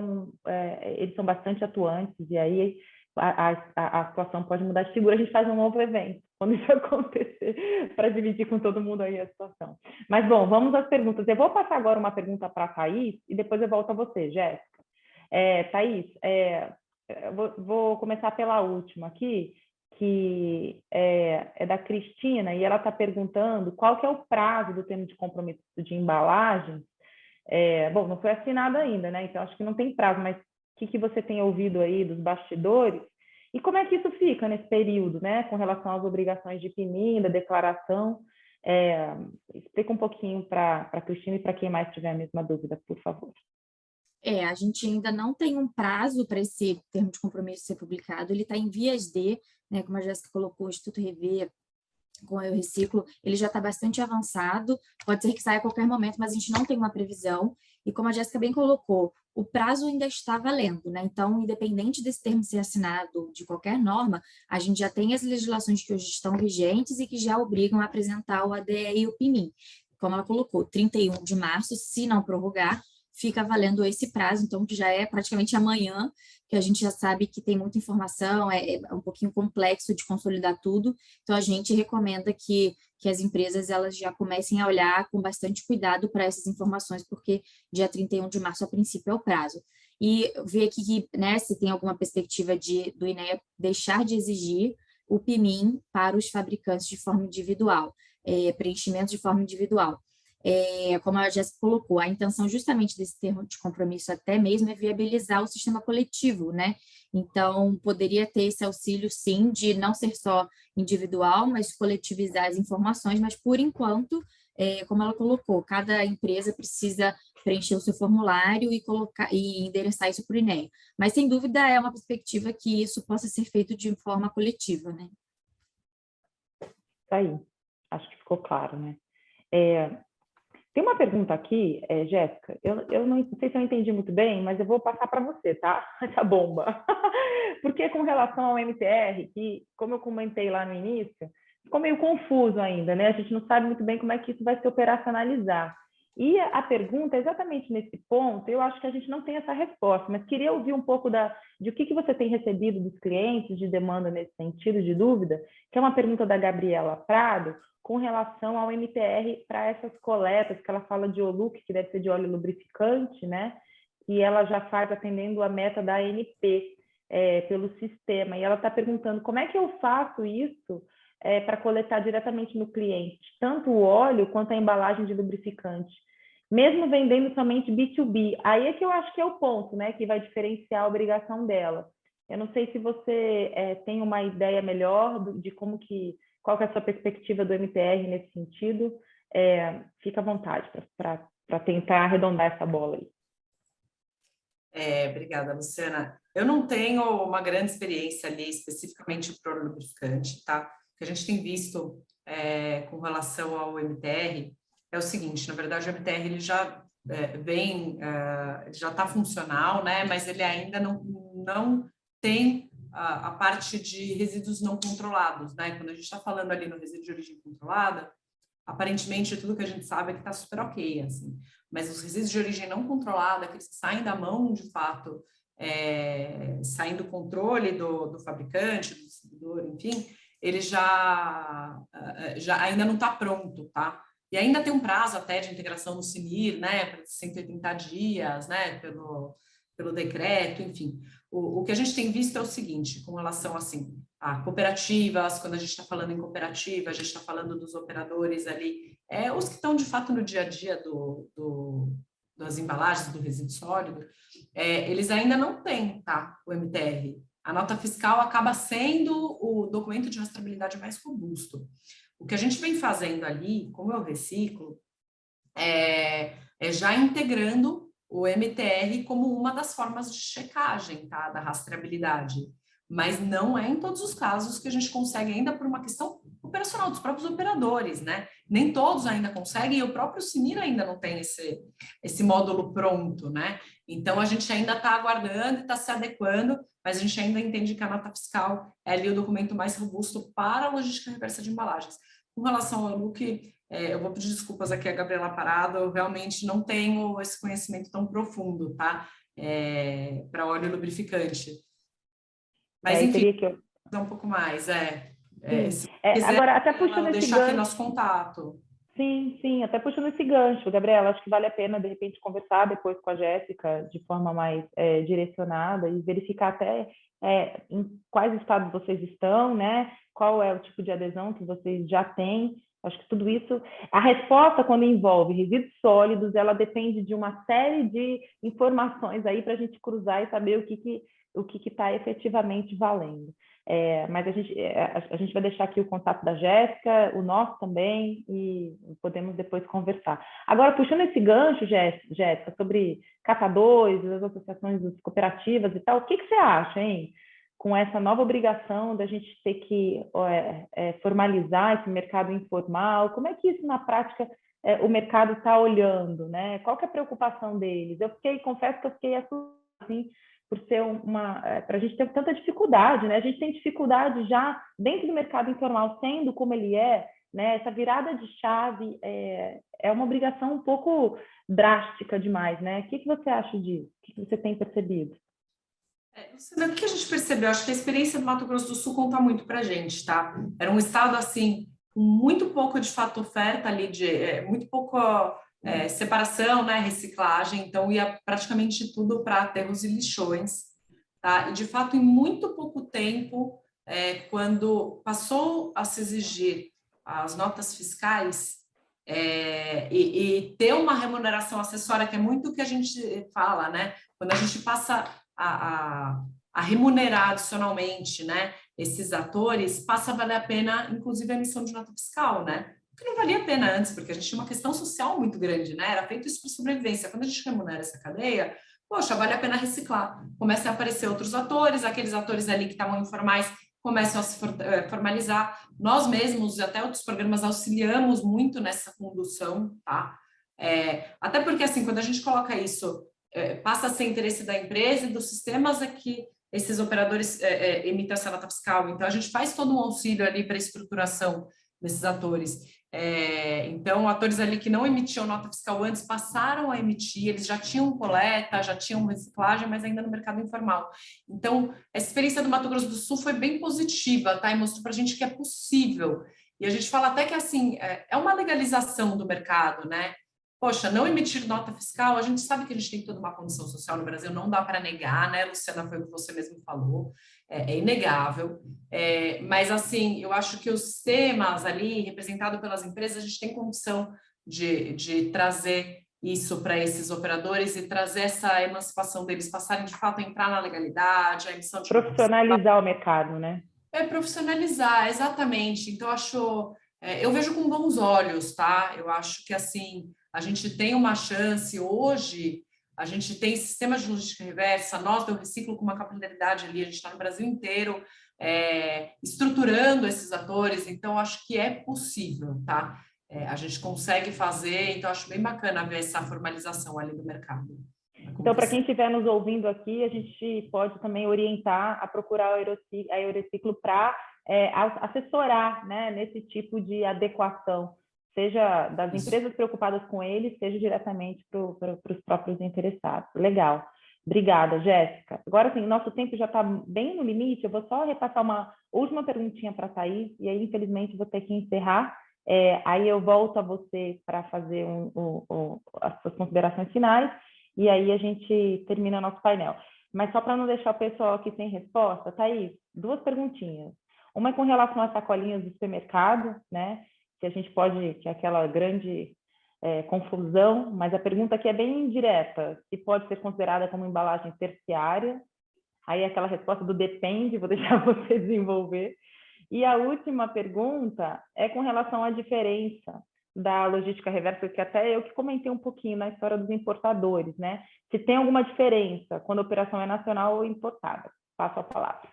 eles são bastante atuantes, e aí a situação pode mudar de figura, a gente faz um novo evento quando isso acontecer, para dividir com todo mundo aí a situação. Mas, bom, vamos às perguntas. Eu vou passar agora uma pergunta para a Thaís, e depois eu volto a você, Jéssica. Thaís, vou começar pela última aqui, que é da Cristina, e ela está perguntando qual que é o prazo do termo de compromisso de embalagem. Bom, não foi assinado ainda, né? Então, acho que não tem prazo, mas o que você tem ouvido aí dos bastidores? E como é que isso fica nesse período, né? Com relação às obrigações de PNID, da declaração. Explica um pouquinho para a Cristina e para quem mais tiver a mesma dúvida, por favor. A gente ainda não tem um prazo para esse termo de compromisso ser publicado, ele está em vias de, né, como a Jéssica colocou, o Instituto Rever com o Eu Reciclo, ele já está bastante avançado, pode ser que saia a qualquer momento, mas a gente não tem uma previsão, e como a Jéssica bem colocou, o prazo ainda está valendo, né? Então, independente desse termo ser assinado de qualquer norma, a gente já tem as legislações que hoje estão vigentes e que já obrigam a apresentar o ADE e o PNID. Como ela colocou, 31 de março, se não prorrogar, fica valendo esse prazo, então, que já é praticamente amanhã, que a gente já sabe que tem muita informação, é um pouquinho complexo de consolidar tudo, então a gente recomenda que as empresas elas já comecem a olhar com bastante cuidado para essas informações, porque dia 31 de março, a princípio, é o prazo. E ver aqui que, né, se tem alguma perspectiva do INEA deixar de exigir o PIMIM para os fabricantes de forma individual, preenchimento de forma individual. Como a Jéssica colocou, a intenção justamente desse termo de compromisso até mesmo é viabilizar o sistema coletivo, né? Então, poderia ter esse auxílio, sim, de não ser só individual, mas coletivizar as informações, mas, por enquanto, como ela colocou, cada empresa precisa preencher o seu formulário e colocar e endereçar isso para o INEA. Mas, sem dúvida, é uma perspectiva que isso possa ser feito de forma coletiva, né? Isso aí, acho que ficou claro, né? Tem uma pergunta aqui, Jéssica, eu não sei se eu entendi muito bem, mas eu vou passar para você, tá? Essa bomba. Porque com relação ao MTR, que, como eu comentei lá no início, ficou meio confuso ainda, né? A gente não sabe muito bem como é que isso vai se operacionalizar. E a pergunta é exatamente nesse ponto, eu acho que a gente não tem essa resposta, mas queria ouvir um pouco de o que você tem recebido dos clientes de demanda nesse sentido, de dúvida, que é uma pergunta da Gabriela Prado, com relação ao MTR para essas coletas, que ela fala de OLUC, que deve ser de óleo lubrificante, né? E ela já faz atendendo a meta da ANP pelo sistema. E ela está perguntando como é que eu faço isso para coletar diretamente no cliente, tanto o óleo quanto a embalagem de lubrificante, mesmo vendendo somente B2B. Aí é que eu acho que é o ponto, né? Que vai diferenciar a obrigação dela. Eu não sei se você tem uma ideia melhor de qual que é a sua perspectiva do MTR nesse sentido. Fica à vontade para tentar arredondar essa bola aí. Obrigada, Luciana. Eu não tenho uma grande experiência ali especificamente para o lubrificante, tá? O que a gente tem visto com relação ao MTR é o seguinte: na verdade, o MTR ele já já está funcional, né? Mas ele ainda não tem a parte de resíduos não controlados, né? Quando a gente está falando ali no resíduo de origem controlada, aparentemente tudo que a gente sabe é que está super ok, assim. Mas os resíduos de origem não controlada, aqueles que saem da mão, de fato, saem do controle do fabricante, do distribuidor, enfim, ele já ainda não está pronto, tá? E ainda tem um prazo até de integração no CNIR, né, para 180 dias, né, pelo decreto, enfim. O que a gente tem visto é o seguinte, com relação, assim, a cooperativas, quando a gente está falando em cooperativa, a gente está falando dos operadores ali, os que estão, de fato, no dia a dia das embalagens, do resíduo sólido, eles ainda não têm, tá, o MTR. A nota fiscal acaba sendo o documento de rastreabilidade mais robusto. O que a gente vem fazendo ali, como eu reciclo, já integrando o MTR como uma das formas de checagem, tá, da rastreabilidade. Mas não é em todos os casos que a gente consegue ainda por uma questão operacional dos próprios operadores, né? Nem todos ainda conseguem, e o próprio CNIR ainda não tem esse módulo pronto, né? Então, a gente ainda está aguardando e está se adequando, mas a gente ainda entende que a nota fiscal é ali o documento mais robusto para a logística reversa de embalagens. Com relação ao LUC, eu vou pedir desculpas aqui a Gabriela Parado, eu realmente não tenho esse conhecimento tão profundo, tá? Para óleo lubrificante. Mas, enfim, um pouco mais, se quiser, agora, até puxando esse deixar aqui nosso contato. Sim, até puxando esse gancho, Gabriela, acho que vale a pena, de repente, conversar depois com a Jéssica de forma mais direcionada e verificar até em quais estados vocês estão, né? Qual é o tipo de adesão que vocês já têm. Acho que tudo isso... A resposta, quando envolve resíduos sólidos, ela depende de uma série de informações aí para a gente cruzar e saber o que está efetivamente valendo. Mas a gente vai deixar aqui o contato da Jéssica, o nosso também, e podemos depois conversar. Agora, puxando esse gancho, Jéssica, sobre catadores, as associações das cooperativas e tal, o que você acha, hein? Com essa nova obrigação da gente ter que formalizar esse mercado informal, como é que isso, na prática, o mercado está olhando, né? Qual que é a preocupação deles? Confesso que eu fiquei assim, por ser para a gente ter tanta dificuldade, né? A gente tem dificuldade já dentro do mercado informal, sendo como ele é, né? Essa virada de chave é uma obrigação um pouco drástica demais, né? O que você acha disso? O que você tem percebido? Luciana, o que a gente percebeu? Acho que a experiência do Mato Grosso do Sul conta muito para a gente, tá? Era um estado, assim, com muito pouco, de fato, oferta ali, muito pouco separação, né, reciclagem, então ia praticamente tudo para aterros e lixões, tá? E, de fato, em muito pouco tempo, quando passou a se exigir as notas fiscais, e ter uma remuneração acessória, que é muito o que a gente fala, né? Quando a gente passa a remunerar adicionalmente, né, esses atores, passa a valer a pena, inclusive, a emissão de nota fiscal, né? Que não valia a pena antes, porque a gente tinha uma questão social muito grande, né? Era feito isso por sobrevivência. Quando a gente remunera essa cadeia, poxa, vale a pena reciclar. Começam a aparecer outros atores, aqueles atores ali que estavam informais começam a se formalizar. Nós mesmos, até outros programas, auxiliamos muito nessa condução, tá? Até porque, assim, quando a gente coloca isso, passa a ser interesse da empresa e dos sistemas, é que esses operadores emitem essa nota fiscal. Então, a gente faz todo um auxílio ali para a estruturação desses atores. Então, atores ali que não emitiam nota fiscal antes passaram a emitir, eles já tinham coleta, já tinham reciclagem, mas ainda no mercado informal. Então, essa experiência do Mato Grosso do Sul foi bem positiva, tá? E mostrou para a gente que é possível. E a gente fala até que, assim, é uma legalização do mercado, né? Poxa, não emitir nota fiscal, a gente sabe que a gente tem toda uma condição social no Brasil, não dá para negar, né, Luciana, foi o que você mesmo falou, é inegável, mas, assim, eu acho que os sistemas ali, representados pelas empresas, a gente tem condição de trazer isso para esses operadores e trazer essa emancipação deles, passarem, de fato, a entrar na legalidade, a emissão de... Profissionalizar o mercado, né? Profissionalizar, exatamente. Então, eu vejo com bons olhos, tá? Eu acho que, assim, a gente tem uma chance hoje, a gente tem sistemas de logística reversa, nós do Reciclo com uma capilaridade ali, a gente está no Brasil inteiro estruturando esses atores, então acho que é possível, tá? A gente consegue fazer, então acho bem bacana ver essa formalização ali do mercado. Então, para quem estiver nos ouvindo aqui, a gente pode também orientar a procurar a Eureciclo para assessorar, né, nesse tipo de adequação, seja das empresas preocupadas com ele, seja diretamente para os próprios interessados. Legal. Obrigada, Jéssica. Agora, sim, nosso tempo já está bem no limite, eu vou só repassar uma última perguntinha para a Thaís, e aí, infelizmente, vou ter que encerrar. Aí eu volto a você para fazer as suas considerações finais, e aí a gente termina nosso painel. Mas só para não deixar o pessoal aqui sem resposta, Thaís, 2 perguntinhas. Uma é com relação às sacolinhas do supermercado, né? Que a gente pode, que é aquela grande confusão, mas a pergunta aqui é bem indireta, se pode ser considerada como embalagem terciária. Aí aquela resposta do depende, vou deixar você desenvolver. E a última pergunta é com relação à diferença da logística reversa, que até eu que comentei um pouquinho na história dos importadores, né? Se tem alguma diferença quando a operação é nacional ou importada. Passo a palavra.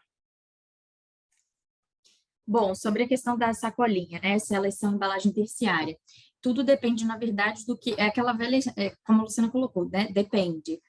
Bom, sobre a questão da sacolinha, né? Se elas são embalagem terciária. Tudo depende, na verdade, do que... É aquela velha... como a Luciana colocou, né? Depende.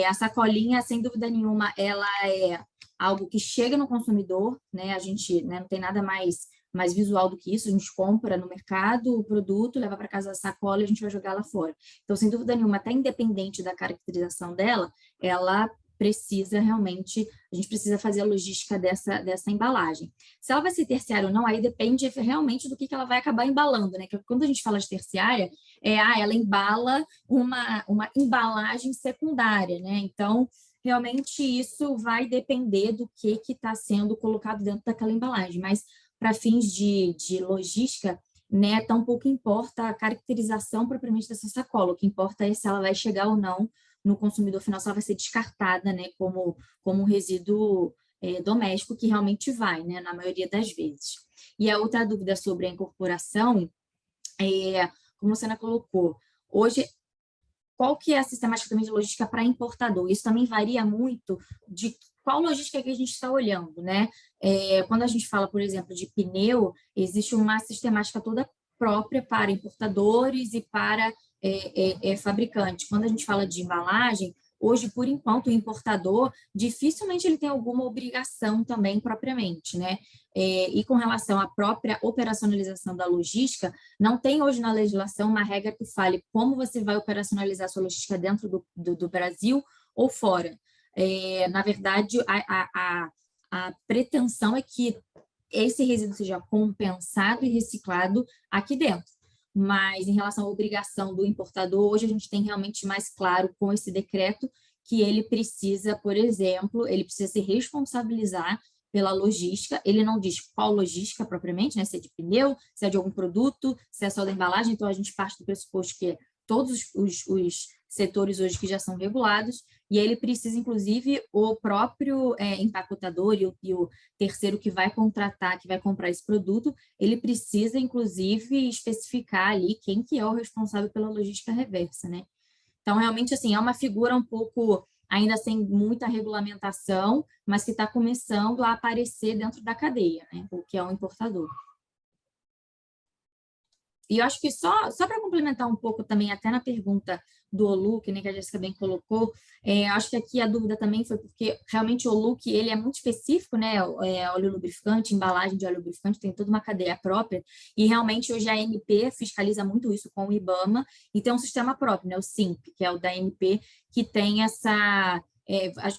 A sacolinha, sem dúvida nenhuma, ela é algo que chega no consumidor, né? A gente, né, não tem nada mais visual do que isso, a gente compra no mercado o produto, leva para casa a sacola e a gente vai jogar lá fora. Então, sem dúvida nenhuma, até independente da caracterização dela, ela precisa realmente, a gente precisa fazer a logística dessa embalagem. Se ela vai ser terciária ou não, aí depende realmente do que ela vai acabar embalando, né? Que quando a gente fala de terciária, ela embala uma embalagem secundária, né? Então, realmente isso vai depender do que está sendo colocado dentro daquela embalagem, mas para fins de logística, né, tão pouco importa a caracterização propriamente dessa sacola, o que importa é se ela vai chegar ou não no consumidor final, se ela vai ser descartada, né, como um resíduo doméstico, que realmente vai, né, na maioria das vezes. E a outra dúvida sobre a incorporação, como a Luciana colocou, hoje, qual que é a sistemática também de logística para importador? Isso também varia muito de qual logística que a gente está olhando, né? Quando a gente fala, por exemplo, de pneu, existe uma sistemática toda própria para importadores e para fabricantes. Quando a gente fala de embalagem, hoje, por enquanto, o importador, dificilmente ele tem alguma obrigação também propriamente, né? E com relação à própria operacionalização da logística, não tem hoje na legislação uma regra que fale como você vai operacionalizar a sua logística dentro do Brasil ou fora. Na verdade, a pretensão é que esse resíduo seja compensado e reciclado aqui dentro. Mas, em relação à obrigação do importador, hoje a gente tem realmente mais claro com esse decreto que ele precisa, por exemplo, ele precisa se responsabilizar pela logística. Ele não diz qual logística propriamente, né? Se é de pneu, se é de algum produto, se é só da embalagem. Então, a gente parte do pressuposto que todos os setores hoje que já são regulados, e ele precisa, inclusive, o próprio empacotador e o terceiro que vai contratar, que vai comprar esse produto, ele precisa, inclusive, especificar ali quem que é o responsável pela logística reversa, né? Então, realmente, assim, é uma figura um pouco, ainda sem muita regulamentação, mas que está começando a aparecer dentro da cadeia, né? O que é um importador. E eu acho que só para complementar um pouco também, até na pergunta do Oluc, né, que a Jéssica bem colocou, acho que aqui a dúvida também foi porque realmente o Oluc, ele é muito específico, né, óleo lubrificante, embalagem de óleo lubrificante, tem toda uma cadeia própria, e realmente hoje a ANP fiscaliza muito isso com o IBAMA, e tem um sistema próprio, né, o SIMP, que é o da ANP, que tem essa...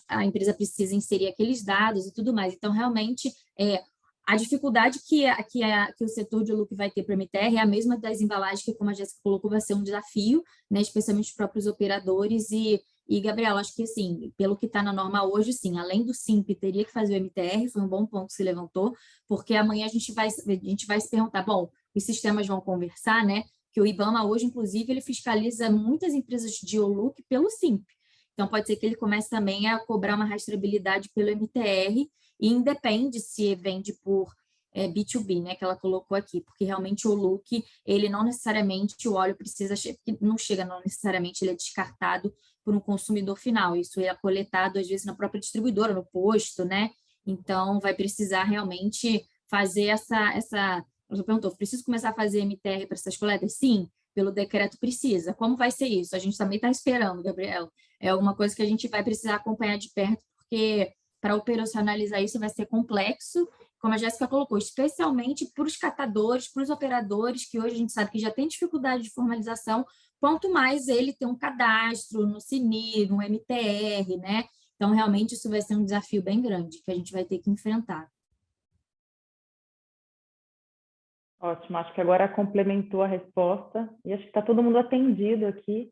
a empresa precisa inserir aqueles dados e tudo mais. Então, realmente, a dificuldade que o setor de lucro vai ter para a MTR é a mesma das embalagens, que, como a Jéssica colocou, vai ser um desafio, né, especialmente os próprios operadores. E Gabriela, acho que, assim, pelo que está na norma hoje, sim, além do SIMP, teria que fazer o MTR, foi um bom ponto que se levantou, porque amanhã a gente vai se perguntar, bom, os sistemas vão conversar, né, que o IBAMA hoje, inclusive, ele fiscaliza muitas empresas de OLUC pelo SIMP. Então, pode ser que ele comece também a cobrar uma rastreabilidade pelo MTR, e independe se vende por B2B, né, que ela colocou aqui, porque realmente o look, ele não necessariamente, o óleo precisa, não chega, não necessariamente ele é descartado por um consumidor final, isso é coletado às vezes na própria distribuidora, no posto, né, então vai precisar realmente fazer você perguntou, preciso começar a fazer MTR para essas coletas? Sim, pelo decreto precisa. Como vai ser isso? A gente também está esperando, Gabriela. É uma coisa que a gente vai precisar acompanhar de perto, porque para operacionalizar isso vai ser complexo, como a Jéssica colocou, especialmente para os catadores, para os operadores, que hoje a gente sabe que já tem dificuldade de formalização, quanto mais ele ter um cadastro no CNIL, no MTR, né? Então, realmente, isso vai ser um desafio bem grande, que a gente vai ter que enfrentar. Ótimo, acho que agora complementou a resposta, e acho que está todo mundo atendido aqui,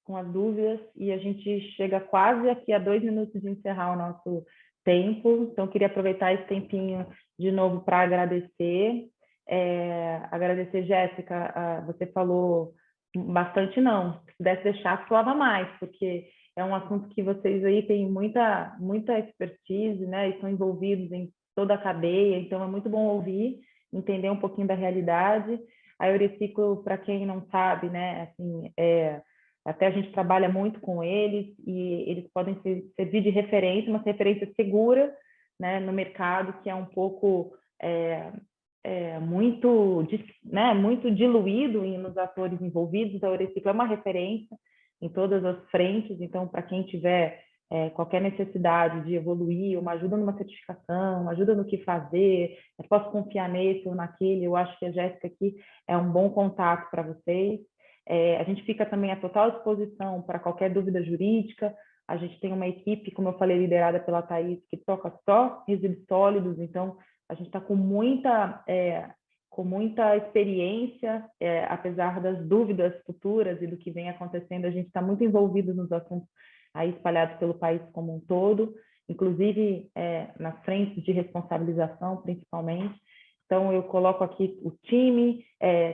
com as dúvidas, e a gente chega quase aqui a 2 minutos de encerrar o nosso tempo, então queria aproveitar esse tempinho de novo para agradecer. Agradecer, Jéssica, você falou bastante não, se pudesse deixar, falava mais, porque é um assunto que vocês aí têm muita expertise, né, e estão envolvidos em toda a cadeia, então é muito bom ouvir, entender um pouquinho da realidade. A Eureciclo, para quem não sabe, né, assim, até a gente trabalha muito com eles e eles podem servir de referência, uma referência segura, né, no mercado, que é um pouco muito diluído nos atores envolvidos. Então, a Eureciclo é uma referência em todas as frentes. Então, para quem tiver qualquer necessidade de evoluir, uma ajuda numa certificação, uma ajuda no que fazer, eu posso confiar nesse ou naquele, eu acho que a Jéssica aqui é um bom contato para vocês. A gente fica também à total disposição para qualquer dúvida jurídica. A gente tem uma equipe, como eu falei, liderada pela Thaís, que toca só resíduos sólidos, então a gente está com muita experiência, apesar das dúvidas futuras e do que vem acontecendo, a gente está muito envolvido nos assuntos aí espalhados pelo país como um todo, inclusive nas frentes de responsabilização, principalmente. Então, eu coloco aqui o time,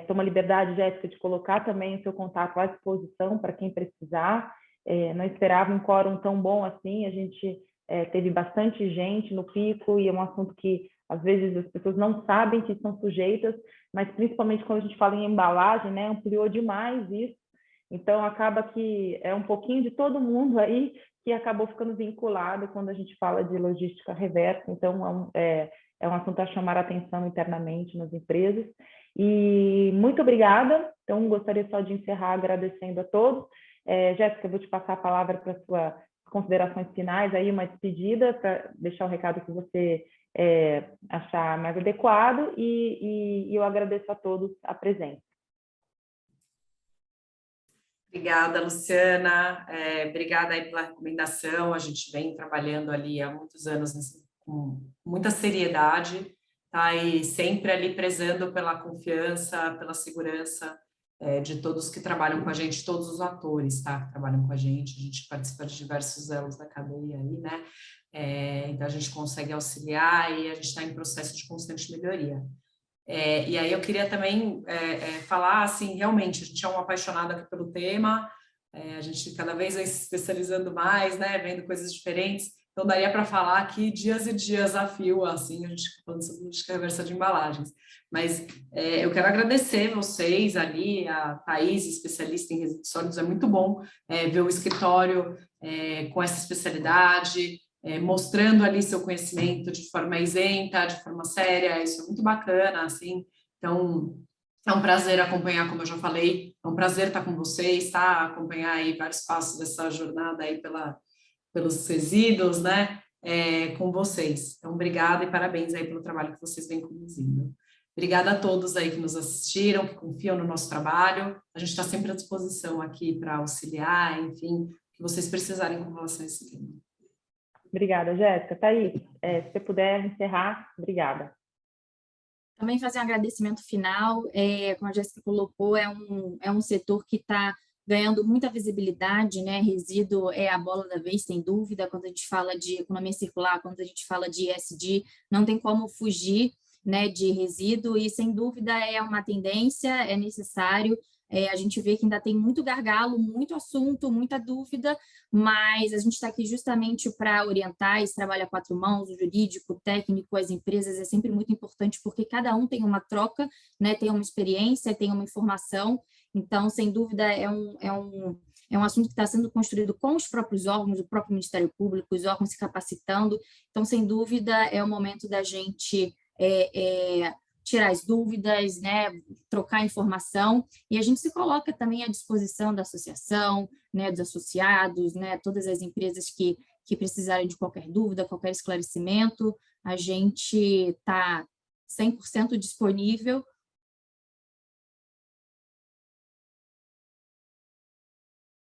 tomo a liberdade, Jéssica, de colocar também o seu contato à disposição para quem precisar. Não esperava um quórum tão bom assim, a gente teve bastante gente no pico, e é um assunto que, às vezes, as pessoas não sabem que estão sujeitas, mas principalmente quando a gente fala em embalagem, né, ampliou demais isso. Então, acaba que é um pouquinho de todo mundo aí que acabou ficando vinculado quando a gente fala de logística reversa. Então, é um assunto a chamar a atenção internamente nas empresas. E muito obrigada. Então, gostaria só de encerrar agradecendo a todos. Jéssica, eu vou te passar a palavra para suas considerações finais, aí uma despedida, para deixar o recado que você achar mais adequado, e eu agradeço a todos a presença. Obrigada, Luciana. Obrigada aí pela recomendação. A gente vem trabalhando ali há muitos anos com muita seriedade, tá? E sempre ali prezando pela confiança, pela segurança de todos que trabalham com a gente, todos os atores, tá? Que trabalham com a gente participa de diversos elos da cadeia aí, né? Então a gente consegue auxiliar e a gente está em processo de constante melhoria. E aí eu queria também falar, assim, realmente, a gente é um apaixonado aqui pelo tema, a gente cada vez vai se especializando mais, né, vendo coisas diferentes, então daria para falar aqui dias e dias a fio, assim, a gente falando sobre reversa de embalagens. Mas eu quero agradecer vocês ali, a Thaís, especialista em resíduos sólidos, é muito bom ver o escritório com essa especialidade, mostrando ali seu conhecimento de forma isenta, de forma séria, isso é muito bacana, assim, então é um prazer acompanhar, como eu já falei, é um prazer estar com vocês, tá? Acompanhar aí vários passos dessa jornada aí pelos resíduos, né, com vocês. Então, obrigada e parabéns aí pelo trabalho que vocês vêm conduzindo. Obrigada a todos aí que nos assistiram, que confiam no nosso trabalho, a gente está sempre à disposição aqui para auxiliar, enfim, o que vocês precisarem com relação a esse tema. Obrigada, Jéssica. Thaís, se você puder encerrar, obrigada. Também fazer um agradecimento final, como a Jéssica colocou, é um setor que está ganhando muita visibilidade, né? Resíduo é a bola da vez, sem dúvida, quando a gente fala de economia circular, quando a gente fala de ESG, não tem como fugir, né, de resíduo, e sem dúvida é uma tendência, é necessário. A gente vê que ainda tem muito gargalo, muito assunto, muita dúvida, mas a gente está aqui justamente para orientar esse trabalho a quatro mãos, o jurídico, o técnico, as empresas, é sempre muito importante, porque cada um tem uma troca, né, tem uma experiência, tem uma informação, então, sem dúvida, é um assunto que está sendo construído com os próprios órgãos, o próprio Ministério Público, os órgãos se capacitando, então, sem dúvida, é o momento da gente tirar as dúvidas, né, trocar informação, e a gente se coloca também à disposição da associação, né, dos associados, né, todas as empresas que precisarem de qualquer dúvida, qualquer esclarecimento, a gente está 100% disponível